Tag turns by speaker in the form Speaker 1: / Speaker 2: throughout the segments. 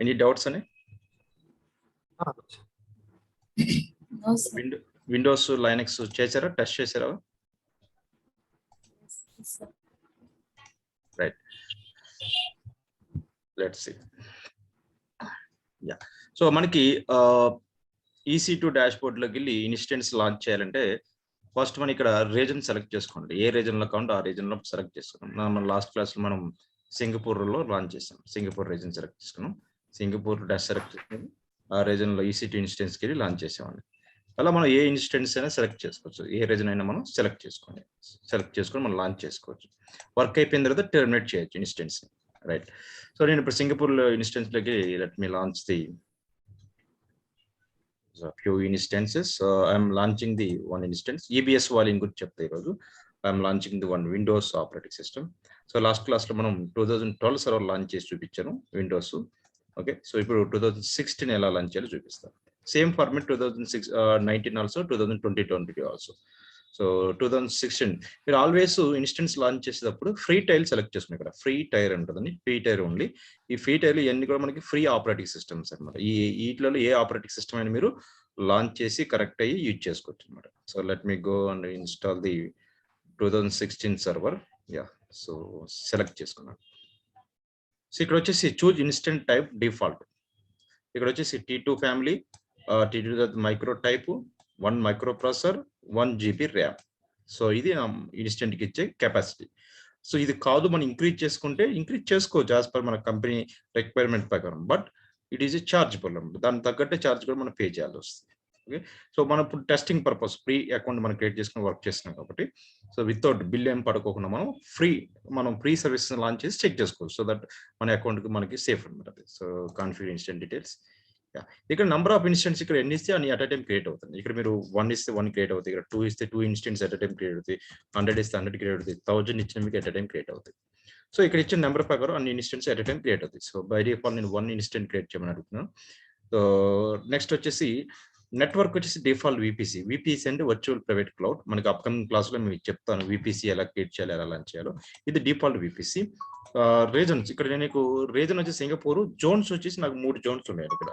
Speaker 1: Any doubts on it?
Speaker 2: No, sir.
Speaker 1: Windows Linux చేశారా, test చేశారా?
Speaker 2: Yes, sir.
Speaker 1: Right. Let's see. Yeah. So మనకి EC2 dashboard లోకి వెళ్ళి instance launch చేయాలంటే first మనం ఇక్కడ రీజన్ సెలెక్ట్ చేసుకోండి. ఏ రీజన్ లో కావాలంటే ఆ రీజన్ లో సెలెక్ట్ చేసుకున్నాం. మన లాస్ట్ క్లాస్ లో మనం సింగపూర్ లో లాంచ్ చేసాం. సింగపూర్ రీజన్ సెలెక్ట్ చేసుకున్నాం. సింగపూర్ డాష్ సెలెక్ట్ చేసుకుని ఆ రీజన్ లో EC2 ఇన్స్టెన్స్ కి వెళ్ళి లాంచ్ చేసామండి. అలా మనం ఏ ఇన్స్టెన్స్ అయినా సెలెక్ట్ చేసుకోవచ్చు. ఏ రీజన్ అయినా మనం సెలెక్ట్ చేసుకొని మనం లాంచ్ చేసుకోవచ్చు. వర్క్ అయిపోయిన తర్వాత టెర్మినేట్ చేయొచ్చు ఇన్స్టెన్స్. రైట్. సో నేను ఇప్పుడు సింగపూర్ లో ఇన్స్టెన్స్ లోకి let me launch the few instances. I'm launching the one instance. EBS volume good chapter. I'm launching the one Windows operating system. So last class lo manam 2012 server launch chesi chupichanu Windows. Okay, so ipudu 2016 ela launch cheyalo chupista. Same format 2019 also, 2020 also. So 2016 మీరు always instance launch చేసేటప్పుడు free tile select చేసుకుని ఇక్కడ free tyre ఉంటుందని, free tyre only. ఈ free tyre ఇవన్నీ కూడా మనకి free operating systems అనమాట. వీటిలో ఏ ఆపరేటింగ్ సిస్టమ్ అయినా మీరు లాంచ్ చేసి కరెక్ట్ అయ్యి యూజ్ చేసుకోవచ్చు అనమాట. So let me go and install the 2016 server. Yeah, so select చేసుకున్నాను. సో ఇక్కడ వచ్చేసి చూజ్ ఇన్స్టెంట్ టైప్ డిఫాల్ట్. ఇక్కడ వచ్చేసి T2 family, T2 micro type, 1 micro processor, 1 GB RAM. So ఇది ఇన్స్టెంట్ కి ఇచ్చే కెపాసిటీ. సో ఇది కాదు, మనం ఇంక్రీజ్ చేసుకుంటే ఇంక్రీజ్ చేసుకోవచ్చు యాజ్ పర్ మన కంపెనీ రిక్వైర్మెంట్ ప్రకారం. But it is chargeable. దానికి తగ్గట్టే ఛార్జ్ కూడా మనం పే చేయాల్సి వస్తుంది. ఓకే, సో మనం ఇప్పుడు టెస్టింగ్ పర్పస్ ఫ్రీ అకౌంట్ మనం క్రియేట్ చేసుకుని వర్క్ చేస్తున్నాం కాబట్టి, సో వితౌట్ బిల్ ఏం పడుకోకుండా మనం ఫ్రీ సర్వీస్ లాంచ్ చేసి చెక్ చేసుకోవచ్చు. సో దట్ మన అకౌంట్ కి మనకి సేఫ్ అనమాట. So configure instant details. ఇక్కడ నంబర్ ఆఫ్ ఇన్స్టెన్స్ ఇక్కడ ఎన్ని ఇస్తే అన్ని అట్ అ టైం క్రియేట్ అవుతుంది. ఇక్కడ మీరు 1 ఇస్తే 1 క్రియేట్ అవుతుంది. ఇక్కడ 2 ఇస్తే 2 instance at a time create అవుతాయి. 100 ఇస్తే 100 క్రియేట్ అవుతాయి. 1000 ఇచ్చిన మీకు అట్ అ టైం క్రియేట్ అవుతాయి. సో ఇక్కడ ఇచ్చిన నెంబర్ ప్రకారం అన్ని instance at a time create అవుతాయి. సో బై డిఫాల్ట్ నేను 1 ఇన్స్టెంట్ క్రియేట్ చేయమని అడుగుతున్నాను. సో నెక్స్ట్ వచ్చేసి నెట్వర్క్ వచ్చేసి డిఫాల్ట్ విపిసి అంటే వర్చువల్ ప్రైవేట్ క్లౌడ్. మనకి అప్కమింగ్ క్లాస్ లో మీకు చెప్తాను విపిసి ఎలా క్రియేట్ చేయాలి, ఎలా లాంచ్ చేయాలో. ఇది డిఫాల్ట్ విపిసి. రీజన్స్ ఇక్కడ నేను రీజన్ వచ్చి సింగపూర్, జోన్స్ వచ్చేసి నాకు 3 జోన్స్ ఉన్నాయి ఇక్కడ.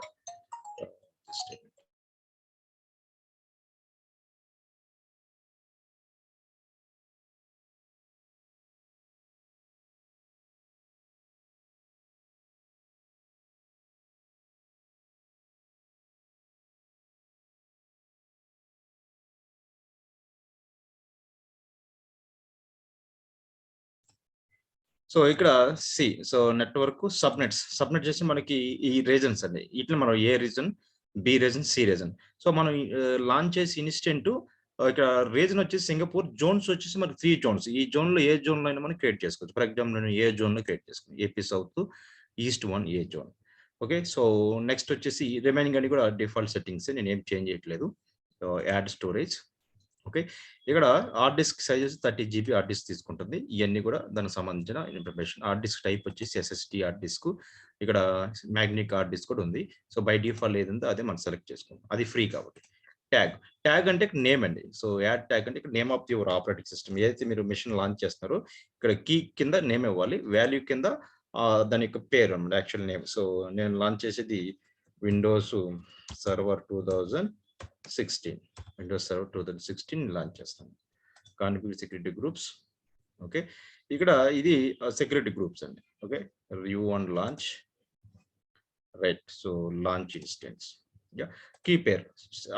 Speaker 1: సో ఇక్కడ సో నెట్వర్క్ సబ్నెట్ చేసి మనకి ఈ రీజన్స్ అండి. ఇట్లా మనం A reason, B reason, C reason. So మనం లాంచ్ చేసి ఇన్స్టెంట్ ఇక్కడ రీజన్ వచ్చేసి సింగపూర్, జోన్స్ వచ్చేసి మనకి 3 జోన్స్. ఈ జోన్ లో ఏ జోన్ లో అయినా మనం క్రియేట్ చేసుకోవచ్చు. ఫర్ ఎగ్జాంపుల్ నేను ఏ జోన్ లో క్రియేట్ చేసుకున్నాను, ఏపీ సౌత్ ఈస్ట్ 1 ఏ జోన్. ఓకే, సో నెక్స్ట్ వచ్చేసి రిమైనింగ్ అన్ని కూడా డిఫాల్ట్ సెట్టింగ్స్, నేను ఏం చేంజ్ చేయట్లేదు. Add storage. ఓకే, ఇక్కడ hard disk size 30 GB hard disc తీసుకుంటుంది. ఇవన్నీ కూడా దానికి సంబంధించిన ఇన్ఫర్మేషన్. హార్డ్ డిస్క్ టైప్ వచ్చేసి SSD హార్డ్ డిస్క్. ఇక్కడ మ్యాగ్నెటిక్ హార్డ్ డిస్క్ కూడా ఉంది. సో బై డిఫాల్ట్ ఏదంటే అదే మనం సెలెక్ట్ చేసుకుంటాం, అది ఫ్రీ కాబట్టి. ట్యాగ్ అంటే నేమ్ అండి. సో యాడ్ ట్యాగ్ అంటే ఇక్కడ name of your operating system. ఏదైతే మీరు మిషన్ లాంచ్ చేస్తున్నారో ఇక్కడ కీ కింద నేమ్ ఇవ్వాలి, వాల్యూ కింద దాని యొక్క పేరు అన్నమాట, యాక్చువల్ నేమ్. సో నేను లాంచ్ చేసేది Windows server 2016, Windows server 2016 launch చేస్తాను. Configure security groups. ఓకే, ఇక్కడ ఇది సెక్యూరిటీ గ్రూప్స్ అండి. Okay, view and launch. Right, so launch instance. Key pair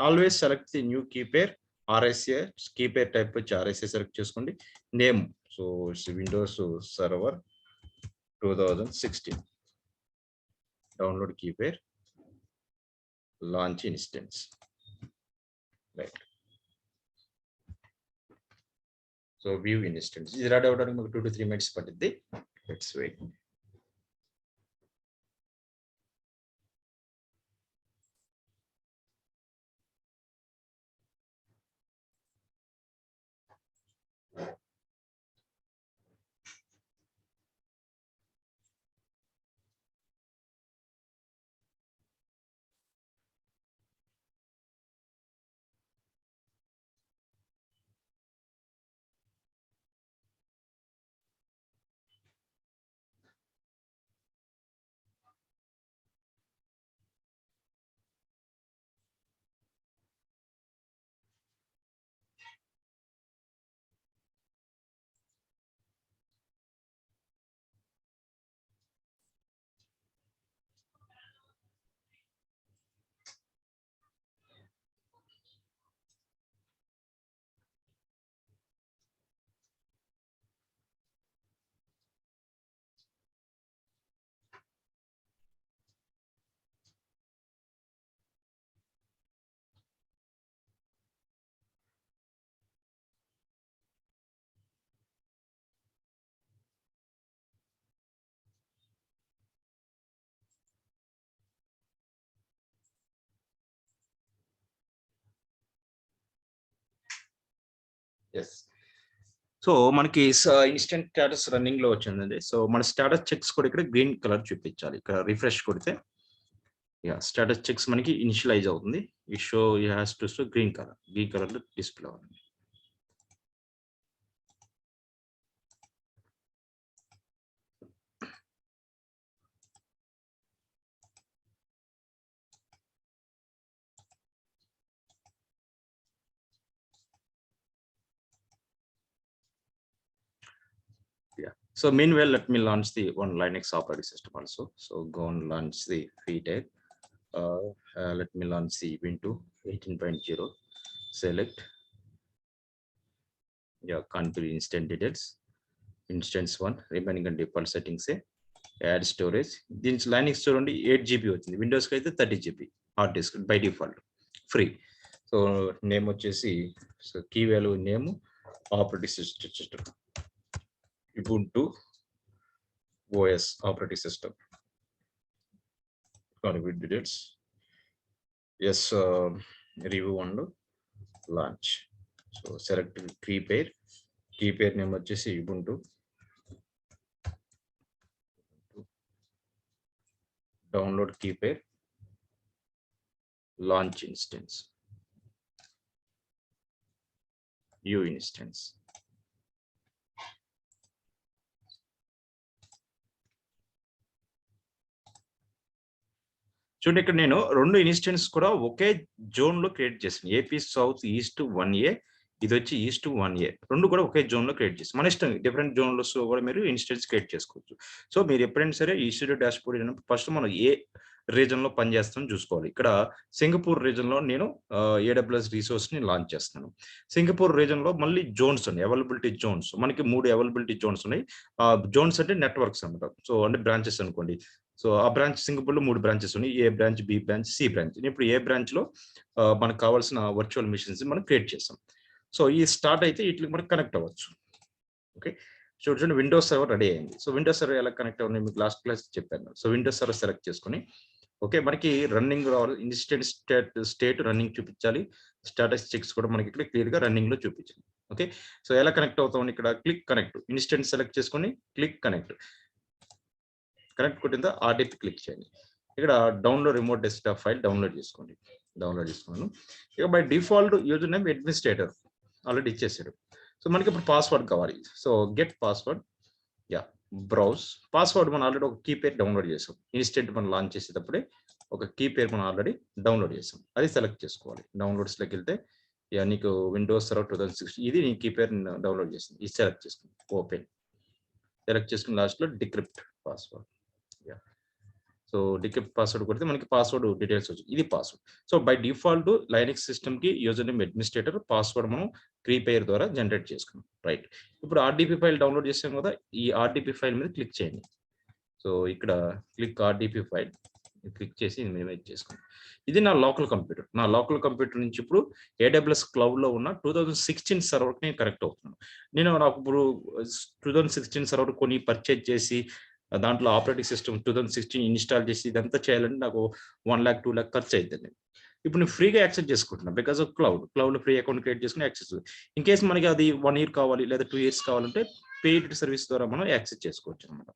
Speaker 1: always select the new key pair. RSA key pair type వచ్చి RSA select చేసుకోండి. Name, so Windows server 2016. Download key pair, launch instance. Right, so view instance. ఇది ready అవడానికి మాకు 2 to 3 minutes పడుతుంది. Let's wait. Yes. So మనకి instant status running లో వచ్చిందండి. So మన స్టేటస్ చెక్స్ కూడా ఇక్కడ గ్రీన్ కలర్ చూపించాలి. ఇక్కడ రిఫ్రెష్ కొడితే స్టేటస్ చెక్స్ మనకి ఇనిషియలైజ్ అవుతుంది. ఈ show has to show green colour లో డిస్ప్లే అవుతుంది. So meanwhile, let me launch the one Linux operating system also. So go and launch the VTech. Let me launch the Ubuntu 18.0. Select. Configure instant details. Instance 1. Remaining and default settings. Add storage. This Linux store only 8 GB. Windows ka 30 GB hard disk by default. Free. So name వచ్చేసి so key value name operating system. Ubuntu OS operating system. Configure details. Yes, review and launch. So select key pair. Key pair name వచ్చేసి Ubuntu. Download key pair. Launch instance. U instance. చూడండి ఇక్కడ నేను 2 instance కూడా ఒకే zone లో create చేశాను. AP south east 1A, ఇది వచ్చి east 1A. 2 కూడా ఒకే జోన్ లో క్రియేట్ చేస్తాను. మన ఇష్టం, డిఫరెంట్ జోన్లో కూడా మీరు ఇన్స్టెన్స్ క్రియేట్ చేసుకోవచ్చు. సో మీరు ఎప్పుడైనా సరే ఈస్టూ డాష్బోర్డ్ అయినప్పుడు ఫస్ట్ మనం ఏ రీజన్ లో పనిచేస్తాం చూసుకోవాలి. ఇక్కడ సింగపూర్ రీజన్ లో నేను AWS రిసోర్స్ ని లాంచ్ చేస్తాను. సింగపూర్ రీజన్ లో మళ్ళీ జోన్స్ ఉన్నాయి, అవైలబిలిటీ జోన్స్. మనకి 3 అవైలబిలిటీ జోన్స్ ఉన్నాయి. జోన్స్ అంటే నెట్వర్క్స్ అన్నమాట. సో అంటే బ్రాంచెస్ అనుకోండి. సో ఆ బ్రాంచ్ సింగపూర్ లో 3 బ్రాంచెస్ ఉన్నాయి. A branch, B branch, C branch. ఇప్పుడు ఏ బ్రాంచ్ లో మనకు కావాల్సిన వర్చువల్ మిషన్స్ మనం క్రియేట్ చేస్తాం. సో ఈ స్టార్ట్ అయితే వీటికి మనకు కనెక్ట్ అవ్వచ్చు. ఓకే, చూడండి విండోస్ సర్వర్ రెడీ అయింది. సో విండోస్ సర్వర్ ఎలా కనెక్ట్ అవ్వాలి మీకు లాస్ట్ క్లాస్ చెప్పాను. సో విండోస్ సర్వర్ సెలెక్ట్ చేసుకొని ఓకే, మనకి రన్నింగ్ రావాలి. ఇన్స్టెంట్ స్టేట్ రన్నింగ్ చూపించాలి. స్టాటస్ చెక్స్ కూడా మనకి ఇక్కడ క్లియర్ గా రన్నింగ్ లో చూపించాలి. ఓకే, సో ఎలా కనెక్ట్ అవుతాం, ఇక్కడ క్లిక్ కనెక్ట్, ఇన్స్టెంట్ సెలెక్ట్ చేసుకొని క్లిక్ కనెక్ట్. కనెక్ట్ కొట్టిందా ఆర్డిపి క్లిక్ చేయండి. ఇక్కడ download remote desktop file download చేసుకోండి. డౌన్లోడ్ చేసుకున్నాను. ఇక by default user name administrator already ఇచ్చేసాడు. సో మనకి ఇప్పుడు పాస్వర్డ్ కావాలి. So get password, browse. Password మనం ఆల్రెడీ ఒక కీ పేర్ డౌన్లోడ్ చేసాం. ఇన్స్టెంట్ మనం లాంచ్ చేసేటప్పుడే ఒక కీ పేర్ మనం ఆల్రెడీ డౌన్లోడ్ చేసాం. అది సెలెక్ట్ చేసుకోవాలి. డౌన్లోడ్స్లోకి వెళ్తే నీకు విండోస్ సర్వర్ 2016 ఇది నీ కీ పేర్ డౌన్లోడ్ చేసింది. ఇది సెలెక్ట్ చేసుకుని ఓపెన్. సెలెక్ట్ చేసుకుని లాస్ట్లో decrypt password. So decrypt password కొడితే మనకి పాస్వర్డ్ డీటెయిల్స్ వచ్చి ఇది password. So by default Linux system కి యూజర్ నేమ్ అడ్మినిస్ట్రేటర్, పాస్వర్డ్ మనం కీ పేర్ ద్వారా జనరేట్ చేసుకున్నాం. రైట్, ఇప్పుడు ఆర్డిపి ఫైల్ డౌన్లోడ్ చేసాం కదా, ఈ ఆర్డిపి ఫైల్ మీద క్లిక్ చేయండి. సో ఇక్కడ క్లిక్ ఆర్డిపి ఫైల్ క్లిక్ చేసి మినిమైజ్ చేసుకోండి. ఇది నా లోకల్ కంప్యూటర్. నా లోకల్ కంప్యూటర్ నుంచి ఇప్పుడు AWS క్లౌడ్ లో ఉన్న 2016 సర్వర్ నేను కనెక్ట్ అవుతున్నాను. నాకు ఇప్పుడు 2016 సర్వర్ కొని పర్చేజ్ చేసి దాంట్లో ఆపరేటింగ్ సిస్టమ్ 2016 ఇన్స్టాల్ చేసి ఇదంతా చేయాలంటే నాకు 1 lakh 2 lakh ఖర్చు అవుతుంది. ఇప్పుడు నేను ఫ్రీగా యాక్సెస్ చేసుకుంటున్నాను బికాస్ ఆఫ్ క్లౌడ్ లో ఫ్రీ అకౌంట్ క్రియేట్ చేసుకుని యాక్సెస్. ఇన్ కేసు మనకి అది 1 year కావాలి లేదా 2 years కావాలంటే పెయిడ్ సర్వీస్ ద్వారా మనం యాక్సెస్ చేసుకోవచ్చు అనమాట.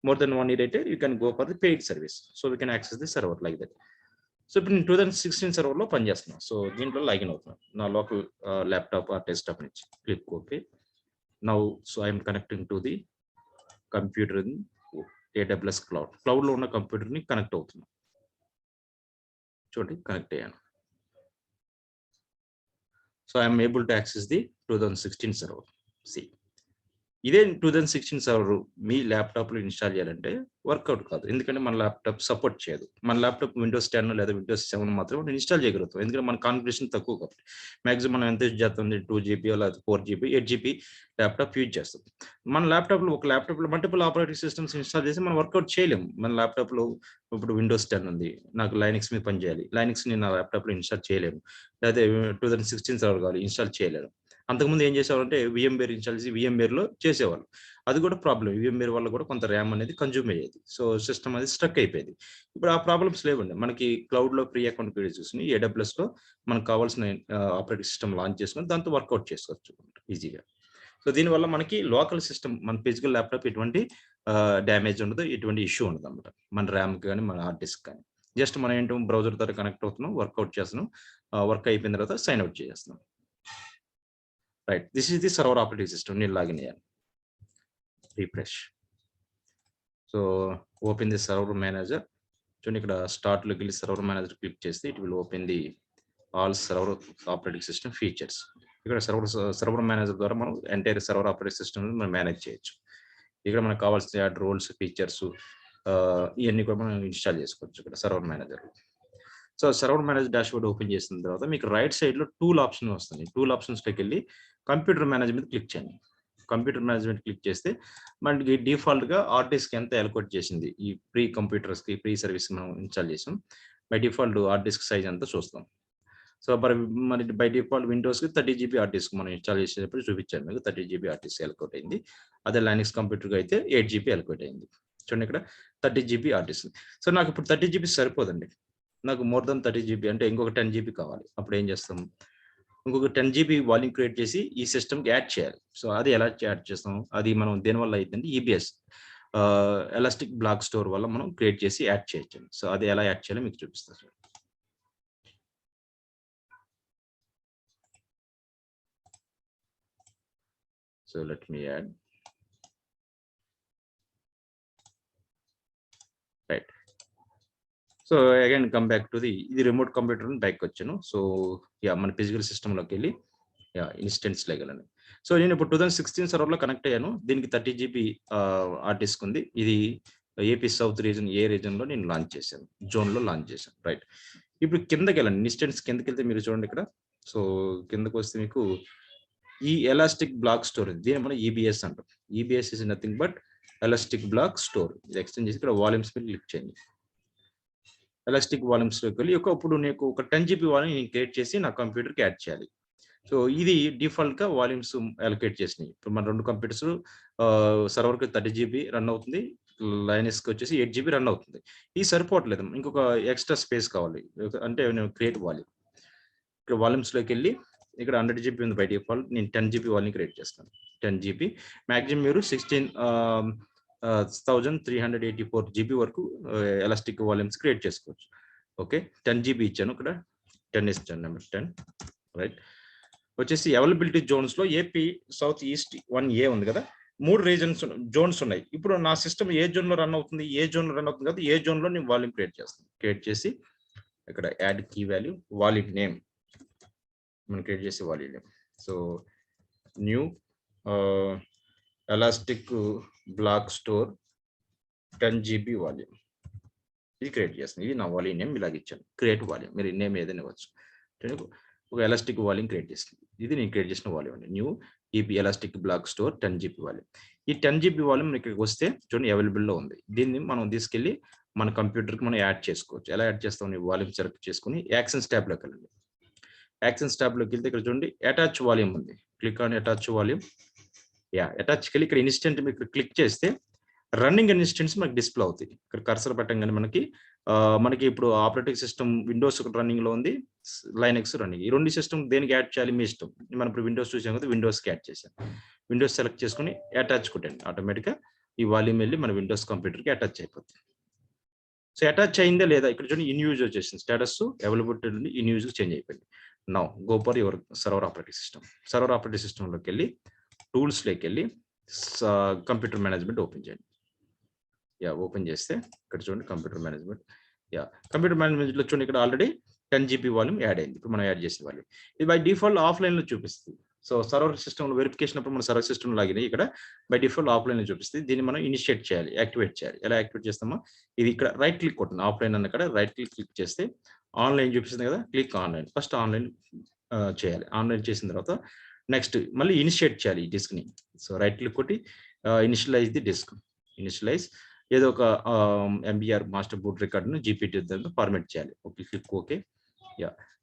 Speaker 1: మోర్ దెన్ 1 year అయితే you can go for the paid service. So we can access the server like that. So ఇప్పుడు నేను 2016 సర్వర్ లో పనిచేస్తున్నాను. సో దీంట్లో లాగిన్ అవుతున్నాను నా లోకల్ ల్యాప్టాప్ ఆ డెస్క్టాప్ నుంచి. Click okay. Now so I'm connecting to the computer in AWS cloud లో ఉన్న కంప్యూటర్ ని కనెక్ట్ అవుతున్నాం. చూడండి కనెక్ట్ అయ్యాను. So I'm able to access the 2016 server. See ఇదే 2016 సర్వర్ మీ ల్యాప్టాప్ లో ఇన్స్టాల్ చేయాలంటే వర్కౌట్ కాదు. ఎందుకంటే మన ల్యాప్టాప్ సపోర్ట్ చేయదు. మన ల్యాప్టాప్ Windows 10 లేదా Windows 7 మాత్రమే ఇన్స్టాల్ చేయగలుగుతాం. ఎందుకంటే మన కాన్ఫిగరేషన్ తక్కువ కాబట్టి. మాక్సిమం మనం ఎంత యూజ్ చేస్తుంది 2 GB లేదా 4 GB 8 GB ల్యాప్టాప్ యూజ్ చేస్తాం. మన ల్యాప్టాప్ లో ఒక ల్యాప్టాప్ లో మల్టిపుల్ ఆపరేటింగ్ సిస్టమ్స్ ఇన్స్టాల్ చేసి మనం వర్కౌట్ చేయలేము. మన ల్యాప్టాప్ లో ఇప్పుడు Windows 10 ఉంది, నాకు లైనక్స్ మీద పనిచేయాలి. లైనక్స్ ని నా ల్యాప్టాప్ లో ఇన్స్టాల్ చేయలేము. లేదా 2016 సర్వర్ కావాలి, ఇన్స్టాల్ చేయలేము. అంతకుముందు ఏం చేసేవారంటే VMware ఇన్స్టాల్ చేసి VMware చేసేవాళ్ళు. అది కూడా ప్రాబ్లమ్. VMware వల్ల కూడా కొంత ర్యామ్ అనేది కన్జ్యూమ్ అయ్యేది. సో సిస్టమ్ అది స్ట్రక్ అయిపోయేది. ఇప్పుడు ఆ ప్రాబ్లమ్స్ లేవండి. మనకి క్లౌడ్లో ఫ్రీ అకౌంట్ క్రియేట్ చేసుకుని AWSలో మనకు కావాల్సిన ఆపరేటింగ్ సిస్టమ్ లాంచ్ చేసుకుని దాంతో వర్కౌట్ చేసుకోవచ్చు ఈజీగా. సో దీనివల్ల మనకి లోకల్ సిస్టమ్ మన ఫిజికల్ ల్యాప్టాప్ ఎటువంటి డ్యామేజ్ ఉండదు, ఎటువంటి ఇష్యూ ఉండదు అనమాట. మన ర్యామ్ కానీ మన హార్డ్ డిస్క్ కానీ. జస్ట్ మనం ఏంటో బ్రౌజర్ ద్వారా కనెక్ట్ అవుతున్నాం, వర్కౌట్ చేస్తున్నాం, వర్క్ అయిపోయిన తర్వాత సైన్ అవుట్ చేస్తున్నాం. Right, this is the server operating system. నేను లాగిన్ అయ్యాను. Refresh. So open the server manager. చూడండి ఇక్కడ స్టార్ట్లోకి వెళ్ళి సర్వర్ మేనేజర్ క్లిక్ చేస్తే it will open the all server operating system features. ఇక్కడ సర్వర్ మేనేజర్ ద్వారా మనం ఎంటైర్ సర్వర్ ఆపరేటింగ్ సిస్టమ్ మనం మేనేజ్ చేయొచ్చు. ఇక్కడ మనకు కావాల్సిన రోల్స్, ఫీచర్స్ ఇవన్నీ కూడా మనం ఇన్స్టాల్ చేసుకోవచ్చు ఇక్కడ server manager. So server manager dashboard open చేసిన తర్వాత మీకు రైట్ సైడ్లో టూల్ ఆప్షన్ వస్తుంది. టూల్ ఆప్షన్స్లోకి వెళ్ళి కంప్యూటర్ మేనేజ్మెంట్ క్లిక్ చేయండి. కంప్యూటర్ మేనేజ్మెంట్ క్లిక్ చేస్తే మనకి డిఫాల్ట్గా హార్డ్ డిస్క్ ఎంత అలొకేట్ చేసింది ఈ ప్రీ కంప్యూటర్స్కి, ప్రీ సర్వీస్ మనం ఇన్స్టాల్ చేసాం. By default hard disk size అంతా చూస్తాం. సో మరి బై డిఫాల్ట్ విండోస్కి 30 GB హార్డ్ డిస్క్ మనం ఇన్స్టాల్ చేసేటప్పుడు చూపించాను మీకు. 30 GB హార్డ్ డిస్క్ అలొకేట్ అయింది. అదే లైనక్స్ కంప్యూటర్కి అయితే 8 GB అలొకేట్ అయింది. చూడండి ఇక్కడ 30 GB హార్డ్ డిస్క్. సో నాకు ఇప్పుడు 30 GB సరిపోదండి. నాకు మోర్ దెన్ 30 GB అంటే ఇంకొక 10 GB కావాలి. అప్పుడు ఏం చేస్తాం, ఇంకొక 10 GB వాల్యూమ్ క్రియేట్ చేసి ఈ సిస్టమ్కి యాడ్ చేయాలి. సో అది ఎలా యాడ్ చేస్తాం, అది మనం దేనివల్ల అవుతుంది, EBS ఎలాస్టిక్ బ్లాక్ స్టోర్ వల్ల మనం క్రియేట్ చేసి యాడ్ చేయొచ్చు. సో అది ఎలా యాడ్ చేయాలో మీకు చూపిస్తాను. So let me add. Right, so again come back to ఇది రిమోట్ కంప్యూటర్ బ్యాక్ వచ్చాను. సో యా మన ఫిజికల్ సిస్టంలోకి వెళ్ళి ఇన్స్టెన్స్లోకి వెళ్ళాను. సో నేను ఇప్పుడు 2016 సర్వర్లో కనెక్ట్ అయ్యాను. దీనికి 30 GB హార్డ్ డిస్క్ ఉంది. ఇది AP సౌత్ రీజన్ రీజన్లో నేను లాంచ్ చేశాను, జోన్లో లాంచ్ చేశాను. రైట్, ఇప్పుడు కిందకి వెళ్ళండి. ఇన్స్టెన్స్ కిందకి వెళ్తే మీరు చూడండి ఇక్కడ. సో కిందకు వస్తే మీకు ఈ ఎలాస్టిక్ బ్లాక్ స్టోర్, దీని మనం EBS అంటాం. EBS is nothing but elastic block store. ఇది ఎక్స్టెండ్ చేసి ఇక్కడ వాల్యూమ్స్ మీద క్లిక్ చేయండి. ఎలాస్టిక్ వాల్యూమ్స్లోకి వెళ్ళి ఇప్పుడు నీకు ఒక 10 GB వాల్యూమ్ నేను క్రియేట్ చేసి నా కంప్యూటర్కి యాడ్ చేయాలి. సో ఇది డిఫాల్ట్గా వాల్యూమ్స్ అలొకేట్ చేసినాయి. ఇప్పుడు మన రెండు కంప్యూటర్స్ సర్వర్కి 30 GB రన్ అవుతుంది, లైనస్కి వచ్చేసి 8 GB రన్ అవుతుంది. ఇది సరిపోవట్లేదు, ఇంకొక ఎక్స్ట్రా స్పేస్ కావాలి. అంటే నేను క్రియేట్ వాల్యూమ్, ఇక్కడ వాల్యూమ్స్లోకి వెళ్ళి ఇక్కడ 100 GB ఉంది బై డిఫాల్ట్. నేను 10 GB వాల్యూమ్ క్రియేట్ చేస్తాను. 10 GB మ్యాక్సిమం మీరు 16,384 GB వరకు ఎలాస్టిక్ వాల్యూమ్స్ క్రియేట్ చేసుకోవచ్చు. ఓకే, 10 GB ఇచ్చాను, ఇక్కడ 10 ఇచ్చాను, నెంబర్ 10. రైట్, వచ్చేసి అవైలబిలిటీ జోన్స్లో AP సౌత్ ఈస్ట్ 1A ఉంది కదా, 3 జోన్స్ ఉన్నాయి. ఇప్పుడు నా సిస్టమ్ ఏ జోన్లో రన్ అవుతుంది, ఏ జోన్లో రన్ అవుతుంది కదా, ఏ జోన్లో నేను వాల్యూమ్ క్రియేట్ చేస్తాను. క్రియేట్ చేసి ఇక్కడ add key value, volume name మనం క్రియేట్ చేసే volume name. So new elastic block store 10 GB volume ఇది క్రియేట్ చేస్తాను. ఇది నా వాల్యూమ్ నేమ్ ఇలాగ ఇచ్చాను. క్రియేట్ వాల్యూమ్, మీరు నేమ్ ఏదైనా ఇవ్వచ్చు. ఒక ఎలాస్టిక్ వాల్యూమ్ క్రియేట్ చేస్తుంది. ఇది నేను క్రియేట్ చేసిన వాల్యూమ్ అండి. New EP elastic block store 10 GB volume. ఈ 10 GB వాల్యూమ్ ఇక్కడికి వస్తే చూడండి అవైలబుల్లో ఉంది. దీన్ని మనం తీసుకెళ్ళి మన కంప్యూటర్కి మనం యాడ్ చేసుకోవచ్చు. ఎలా యాడ్ చేస్తాం, వాల్యూమ్ సెలెక్ట్ చేసుకుని యాక్షన్స్ ట్యాబ్లోకి వెళ్ళండి. యాక్షన్స్ ట్యాబ్లోకి వెళ్తే ఇక్కడ చూడండి అటాచ్ వాల్యూమ్ ఉంది. Click on attach volume. అటాచ్కి వెళ్ళి ఇక్కడ ఇన్స్టెంట్ మీకు క్లిక్ చేస్తే రన్నింగ్ ఇన్స్టెంట్స్ మనకి డిస్ప్లే అవుతాయి. ఇక్కడ కర్సర్ పెట్టంగానే మనకి ఇప్పుడు ఆపరేటింగ్ సిస్టమ్ విండోస్ రన్నింగ్ లో ఉంది, లైనక్స్ రన్నింగ్. ఈ రెండు సిస్టమ్ దేనికి యాడ్ చేయాలి మీ ఇష్టం. మనం ఇప్పుడు విండోస్ చూసాం కదా, విండోస్కి యాడ్ చేశాను. విండోస్ సెలెక్ట్ చేసుకుని అటాచ్ కొట్టండి. ఆటోమేటిక్గా ఈ వాల్యూమ్ వెళ్ళి మన విండోస్ కంప్యూటర్కి అటాచ్ అయిపోతుంది. సో అటాచ్ అయిందా లేదా ఇక్కడ చూడండి, ఇన్ యూజ్ వచ్చేసింది. స్టేటస్ అవైలబిలిటీ నుండి ఇన్ యూజ్ చేంజ్ అయిపోయింది. Now go for your server operating system. Server operating సిస్టంలోకి వెళ్ళి టూల్స్లోకి వెళ్ళి కంప్యూటర్ మేనేజ్మెంట్ ఓపెన్ చేయండి. ఓపెన్ చేస్తే ఇక్కడ చూడండి కంప్యూటర్ మేనేజ్మెంట్. కంప్యూటర్ మేనేజ్మెంట్లో చూడండి ఇక్కడ ఆల్రెడీ 10 GB వాల్యూమ్ యాడ్ అయింది. ఇప్పుడు మనం యాడ్ చేసిన వాల్యూమ్ ఇది బై డిఫాల్ట్ ఆఫ్లైన్లో చూపిస్తుంది. సో సర్వర్ సిస్టమ్లో వెరిఫికేషన్ అప్పుడు మన సర్వర్ సిస్టమ్ లాగిన ఇక్కడ బై డిఫాల్ట్ ఆఫ్లైన్లో చూపిస్తుంది. దీన్ని మనం ఇనిషియేట్ చేయాలి, యాక్టివేట్ చేయాలి. ఎలా యాక్టివేట్ చేస్తామో ఇది ఇక్కడ రైట్ క్లిక్ కొట్టండి. ఆఫ్లైన్ అన్న ఇక్కడ రైట్ క్లిక్ చేస్తే ఆన్లైన్ చూపిస్తుంది కదా, క్లిక్ ఆన్లైన్. ఫస్ట్ ఆన్లైన్ చేయాలి. ఆన్లైన్ చేసిన తర్వాత నెక్స్ట్ మళ్ళీ ఇనిషియేట్ చేయాలి ఈ డిస్క్ని. సో రైట్ క్లిక్ కొట్టి ఇనిషియలైజ్ ది డిస్క్. ఇనిషియలైజ్ ఏదో ఒక MBR మాస్టర్ బూట్ రికార్డును GPT ఫార్మేట్ చేయాలి. Okay, click okay.